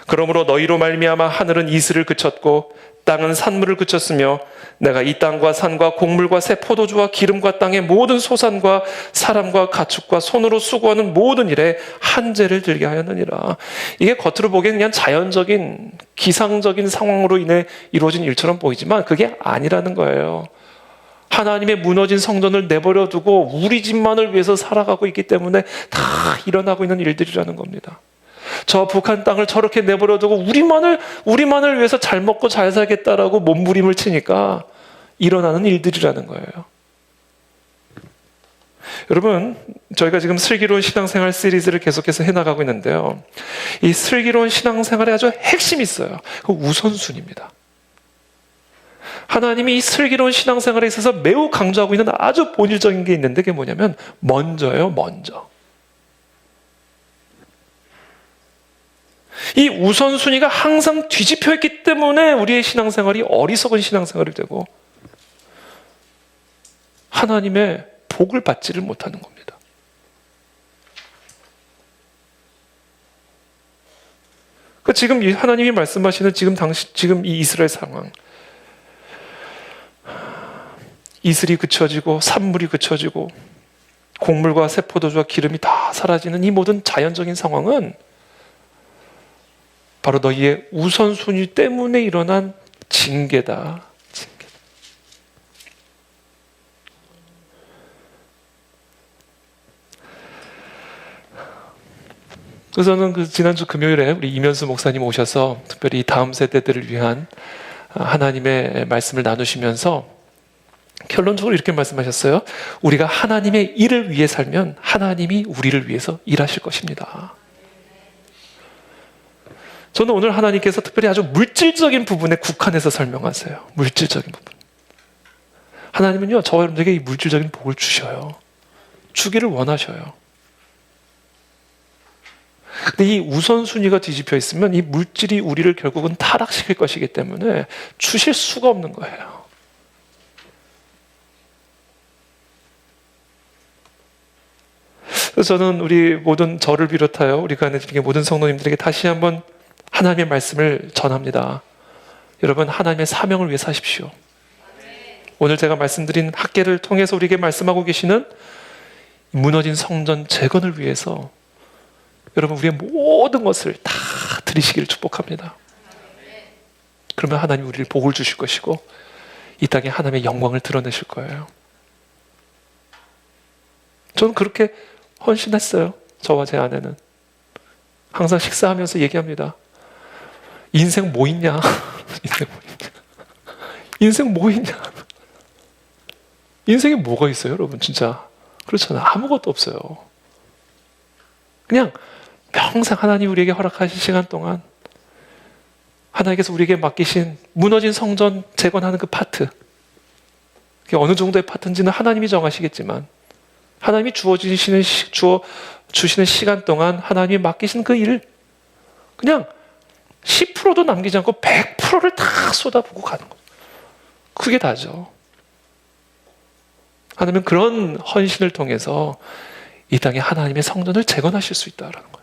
그러므로 너희로 말미암아 하늘은 이슬을 그쳤고 땅은 산물을 그쳤으며 내가 이 땅과 산과 곡물과 새 포도주와 기름과 땅의 모든 소산과 사람과 가축과 손으로 수고하는 모든 일에 한재를 들게 하였느니라. 이게 겉으로 보기에는 그냥 자연적인 기상적인 상황으로 인해 이루어진 일처럼 보이지만 그게 아니라는 거예요. 하나님의 무너진 성전을 내버려 두고 우리 집만을 위해서 살아가고 있기 때문에 다 일어나고 있는 일들이라는 겁니다. 저 북한 땅을 저렇게 내버려두고 우리만을 위해서 잘 먹고 잘 살겠다라고 몸부림을 치니까 일어나는 일들이라는 거예요. 여러분, 저희가 지금 슬기로운 신앙생활 시리즈를 계속해서 해나가고 있는데요. 이 슬기로운 신앙생활에 아주 핵심이 있어요. 그 우선순위입니다. 하나님이 이 슬기로운 신앙생활에 있어서 매우 강조하고 있는 아주 본질적인 게 있는데 그게 뭐냐면 먼저예요. 먼저. 이 우선순위가 항상 뒤집혀 있기 때문에 우리의 신앙생활이 어리석은 신앙생활이 되고 하나님의 복을 받지를 못하는 겁니다. 그러니까 지금 하나님이 말씀하시는 지금 이 이스라엘 상황, 이슬이 그쳐지고 산물이 그쳐지고 곡물과 새 포도주와 기름이 다 사라지는 이 모든 자연적인 상황은 바로 너희의 우선순위 때문에 일어난 징계다. 그래서 저는 지난주 금요일에 우리 이면수 목사님 오셔서 특별히 다음 세대들을 위한 하나님의 말씀을 나누시면서 결론적으로 이렇게 말씀하셨어요. 우리가 하나님의 일을 위해 살면 하나님이 우리를 위해서 일하실 것입니다. 저는 오늘 하나님께서 특별히 아주 물질적인 부분에 국한해서 설명하세요. 물질적인 부분. 하나님은요, 저와 여러분들에게 이 물질적인 복을 주셔요. 주기를 원하셔요. 근데 이 우선순위가 뒤집혀 있으면 이 물질이 우리를 결국은 타락시킬 것이기 때문에 주실 수가 없는 거예요. 그래서 저는 우리 모든 저를 비롯하여 우리 안에 계신 모든 성도님들에게 다시 한번 하나님의 말씀을 전합니다. 여러분, 하나님의 사명을 위해 사십시오. 오늘 제가 말씀드린 학계를 통해서 우리에게 말씀하고 계시는 무너진 성전 재건을 위해서 여러분 우리의 모든 것을 다 드리시기를 축복합니다. 그러면 하나님 우리를 복을 주실 것이고 이 땅에 하나님의 영광을 드러내실 거예요. 저는 그렇게 헌신했어요. 저와 제 아내는. 항상 식사하면서 얘기합니다. 인생 뭐 있냐? 인생 뭐 있냐? 인생에 뭐가 있어요, 여러분? 진짜 그렇잖아요. 아무것도 없어요. 그냥 평생 하나님 우리에게 허락하신 시간 동안 하나님께서 우리에게 맡기신 무너진 성전 재건하는 그 파트, 그게 어느 정도의 파트인지는 하나님이 정하시겠지만 하나님이 주시는 시간 동안 하나님이 맡기신 그 일, 그냥 10%도 남기지 않고 100%를 다 쏟아부고 가는 거예요. 그게 다죠. 하나님은 그런 헌신을 통해서 이 땅에 하나님의 성전을 재건하실 수 있다는 거예요.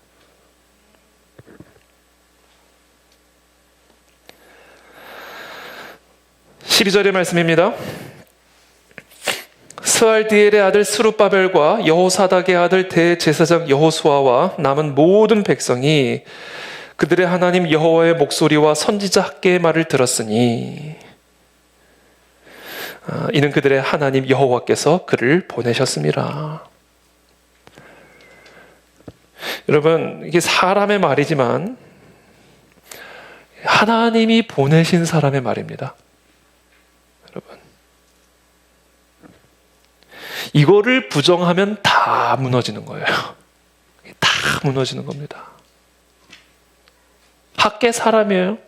(12절의) 말씀입니다. 스알디엘의 아들 스룹바벨과 여호사닥의 아들 대제사장 여호수아와 남은 모든 백성이 그들의 하나님 여호와의 목소리와 선지자 학개의 말을 들었으니 이는 그들의 하나님 여호와께서 그를 보내셨습니다. 여러분, 이게 사람의 말이지만 하나님이 보내신 사람의 말입니다. 여러분, 이거를 부정하면 다 무너지는 거예요. 다 무너지는 겁니다. 학계 사람이에요.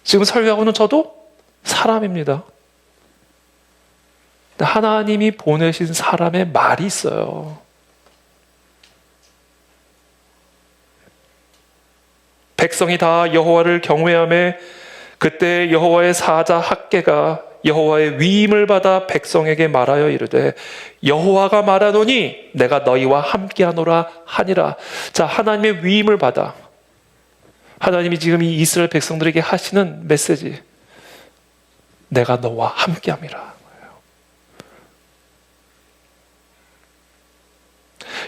지금 설교하고는 저도 사람입니다. 하나님이 보내신 사람의 말이 있어요. 백성이 다 여호와를 경외하며 그때 여호와의 사자 학개가 여호와의 위임을 받아 백성에게 말하여 이르되 여호와가 말하노니 내가 너희와 함께하노라 하니라. 자, 하나님의 위임을 받아 하나님이 지금 이 이스라엘 백성들에게 하시는 메시지, 내가 너와 함께함이라.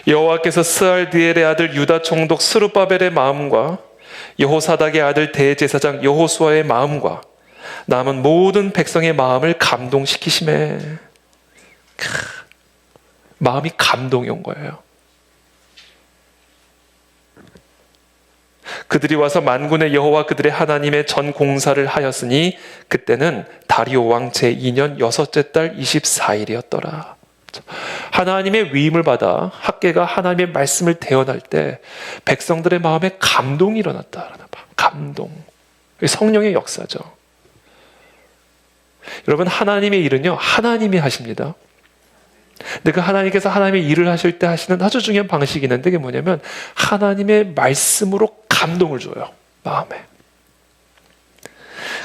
여호와께서 스알디엘의 아들 유다 총독 스룹바벨의 마음과 여호사닥의 아들 대제사장 여호수아의 마음과 남은 모든 백성의 마음을 감동시키심에, 마음이 감동이 온 거예요. 그들이 와서 만군의 여호와 그들의 하나님의 전 공사를 하였으니 그때는 다리오 왕 제2년 6째 달 24일이었더라. 하나님의 위임을 받아 학개가 하나님의 말씀을 대언할 때 백성들의 마음에 감동이 일어났다. 감동. 성령의 역사죠. 여러분, 하나님의 일은요, 하나님이 하십니다. 근데 그 하나님께서 하나님의 일을 하실 때 하시는 아주 중요한 방식이 있는데, 그게 뭐냐면 하나님의 말씀으로 감동을 줘요. 마음에.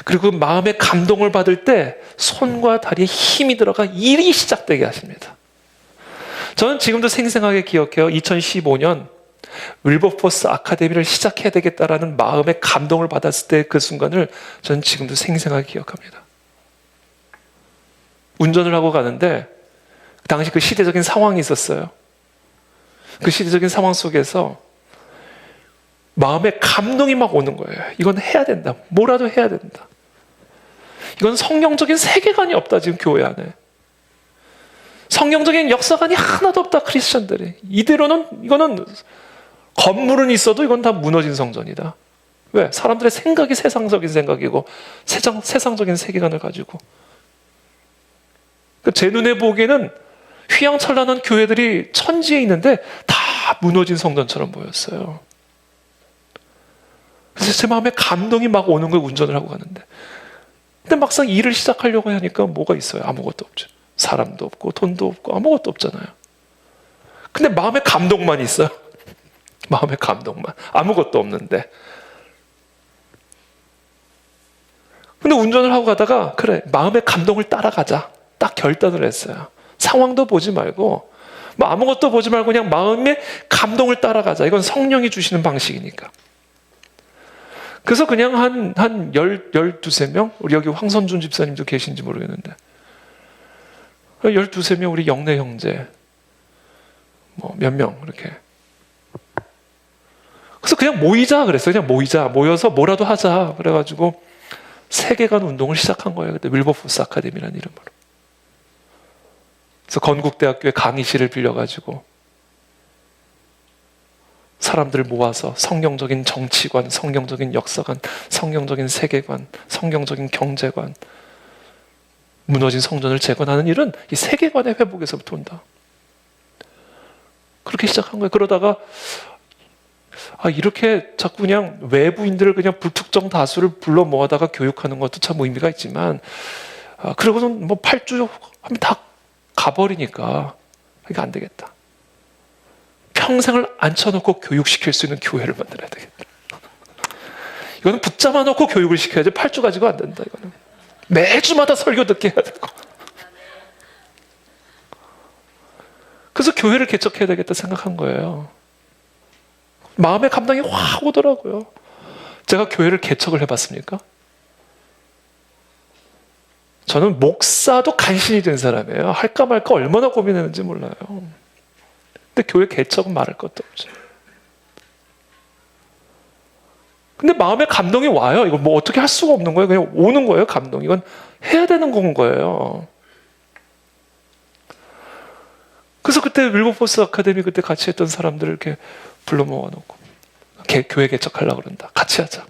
그리고 그 마음의 감동을 받을 때 손과 다리에 힘이 들어가 일이 시작되게 하십니다. 저는 지금도 생생하게 기억해요. 2015년 윌버포스 아카데미를 시작해야 되겠다라는 마음의 감동을 받았을 때 그 순간을 저는 지금도 생생하게 기억합니다. 운전을 하고 가는데 당시 그 시대적인 상황이 있었어요. 그 시대적인 상황 속에서 마음에 감동이 막 오는 거예요. 이건 해야 된다. 뭐라도 해야 된다. 이건 성경적인 세계관이 없다, 지금 교회 안에. 성경적인 역사관이 하나도 없다, 크리스천들이. 이대로는, 이거는 건물은 있어도 이건 다 무너진 성전이다. 왜? 사람들의 생각이 세상적인 생각이고 세상적인 세계관을 가지고. 제 눈에 보기에는 휘황찬란한 교회들이 천지에 있는데 다 무너진 성전처럼 보였어요. 그래서 제 마음에 감동이 막 오는 거예요, 운전을 하고 가는데. 근데 막상 일을 시작하려고 하니까 뭐가 있어요? 아무것도 없죠. 사람도 없고 돈도 없고 아무것도 없잖아요. 근데 마음에 감동만 있어요. 마음에 감동만. 아무것도 없는데. 근데 운전을 하고 가다가 그래, 마음의 감동을 따라가자. 딱 결단을 했어요. 상황도 보지 말고 뭐 아무것도 보지 말고 그냥 마음의 감동을 따라가자. 이건 성령이 주시는 방식이니까. 그래서 그냥 한 12명? 우리 여기 황선준 집사님도 계신지 모르겠는데 12명 우리 영내 형제 뭐 몇 명 이렇게. 그래서 그냥 모이자 그랬어요. 그냥 모여서 뭐라도 하자. 그래가지고 세계관 운동을 시작한 거예요. 그때 윌버포스 아카데미라는 이름으로. 그래서 건국대학교의 강의실을 빌려가지고 사람들을 모아서 성경적인 정치관, 성경적인 역사관, 성경적인 세계관, 성경적인 경제관, 무너진 성전을 재건하는 일은 이 세계관의 회복에서부터 온다. 그렇게 시작한 거예요. 그러다가 이렇게 자꾸 그냥 외부인들을 그냥 불특정 다수를 불러 모아다가 교육하는 것도 참 의미가 있지만 그러고는 뭐 8주 하면 다 가버리니까 이게 안 되겠다. 평생을 앉혀놓고 교육시킬 수 있는 교회를 만들어야 되겠다. 이거는 붙잡아 놓고 교육을 시켜야지 8주 가지고 안 된다. 이거는 매주마다 설교 듣게 해야 되고. 그래서 교회를 개척해야 되겠다 생각한 거예요. 마음의 감동이 확 오더라고요. 제가 교회를 개척을 해봤습니까? 저는 목사도 간신히 된 사람이에요. 할까 말까 얼마나 고민했는지 몰라요. 근데 교회 개척은 말할 것도 없죠. 근데 마음에 감동이 와요. 이거 뭐 어떻게 할 수가 없는 거예요. 그냥 오는 거예요, 감동. 이건 해야 되는 건 거예요. 그래서 그때 윌버포스 아카데미 그때 같이 했던 사람들을 이렇게 불러 모아놓고 교회 개척하려고 그런다. 같이 하자.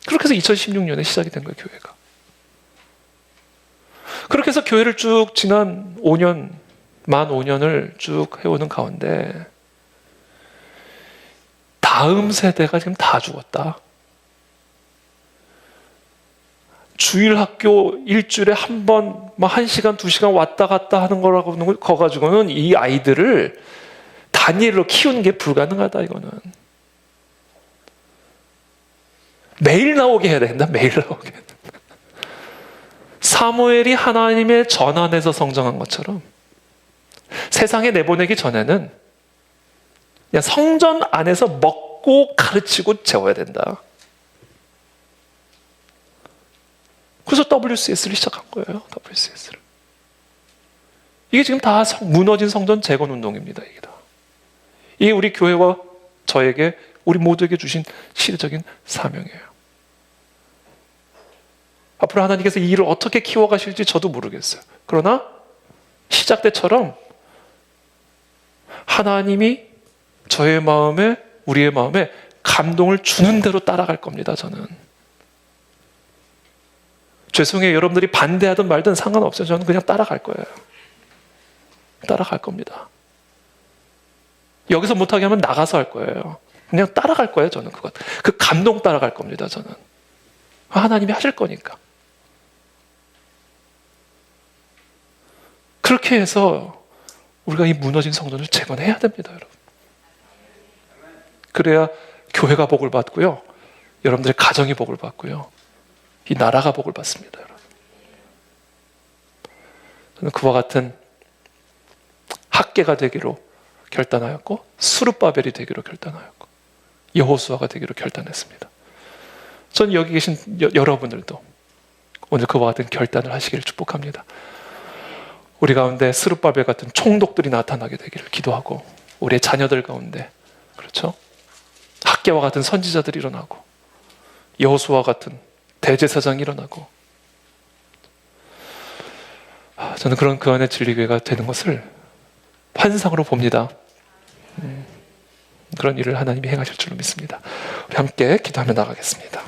그렇게 해서 2016년에 시작이 된 거예요, 교회가. 그렇게 해서 교회를 쭉 지난 5년, 만 5년을 쭉 해오는 가운데 다음 세대가 지금 다 죽었다. 주일 학교 일주일에 한 번, 뭐 1시간, 2시간 왔다 갔다 하는 거라고 거 가지고는 이 아이들을 단일로 키우는 게 불가능하다, 이거는. 매일 나오게 해야 된다, 매일 나오게 해야 된다. 사무엘이 하나님의 전 안에서 성장한 것처럼 세상에 내보내기 전에는 그냥 성전 안에서 먹고 가르치고 재워야 된다. 그래서 WCS를 시작한 거예요. WCS를. 이게 지금 다 무너진 성전 재건 운동입니다. 이게 다. 이게 우리 교회와 저에게, 우리 모두에게 주신 시대적인 사명이에요. 앞으로 하나님께서 이 일을 어떻게 키워가실지 저도 모르겠어요. 그러나 시작 때처럼 하나님이 저의 마음에, 우리의 마음에 감동을 주는 대로 따라갈 겁니다. 저는. 죄송해요. 여러분들이 반대하든 말든 상관없어요. 저는 그냥 따라갈 거예요. 따라갈 겁니다. 여기서 못하게 하면 나가서 할 거예요. 그냥 따라갈 거예요. 저는 그것. 그 감동 따라갈 겁니다. 저는. 하나님이 하실 거니까. 그렇게 해서 우리가 이 무너진 성전을 재건해야 됩니다. 여러분. 그래야 교회가 복을 받고요. 여러분들의 가정이 복을 받고요. 이 나라가 복을 받습니다. 여러분. 저는 그와 같은 학계가 되기로 결단하였고 스룹바벨이 되기로 결단하였고 여호수아가 되기로 결단했습니다. 전 여기 계신 여러분들도 오늘 그와 같은 결단을 하시기를 축복합니다. 우리 가운데 스룹바벨 같은 총독들이 나타나게 되기를 기도하고 우리의 자녀들 가운데 그렇죠? 학계와 같은 선지자들이 일어나고 여호수아 같은 대제사장이 일어나고 저는 그런 그 안에 진리교회가 되는 것을 환상으로 봅니다. 그런 일을 하나님이 행하실 줄로 믿습니다. 우리 함께 기도하며 나가겠습니다.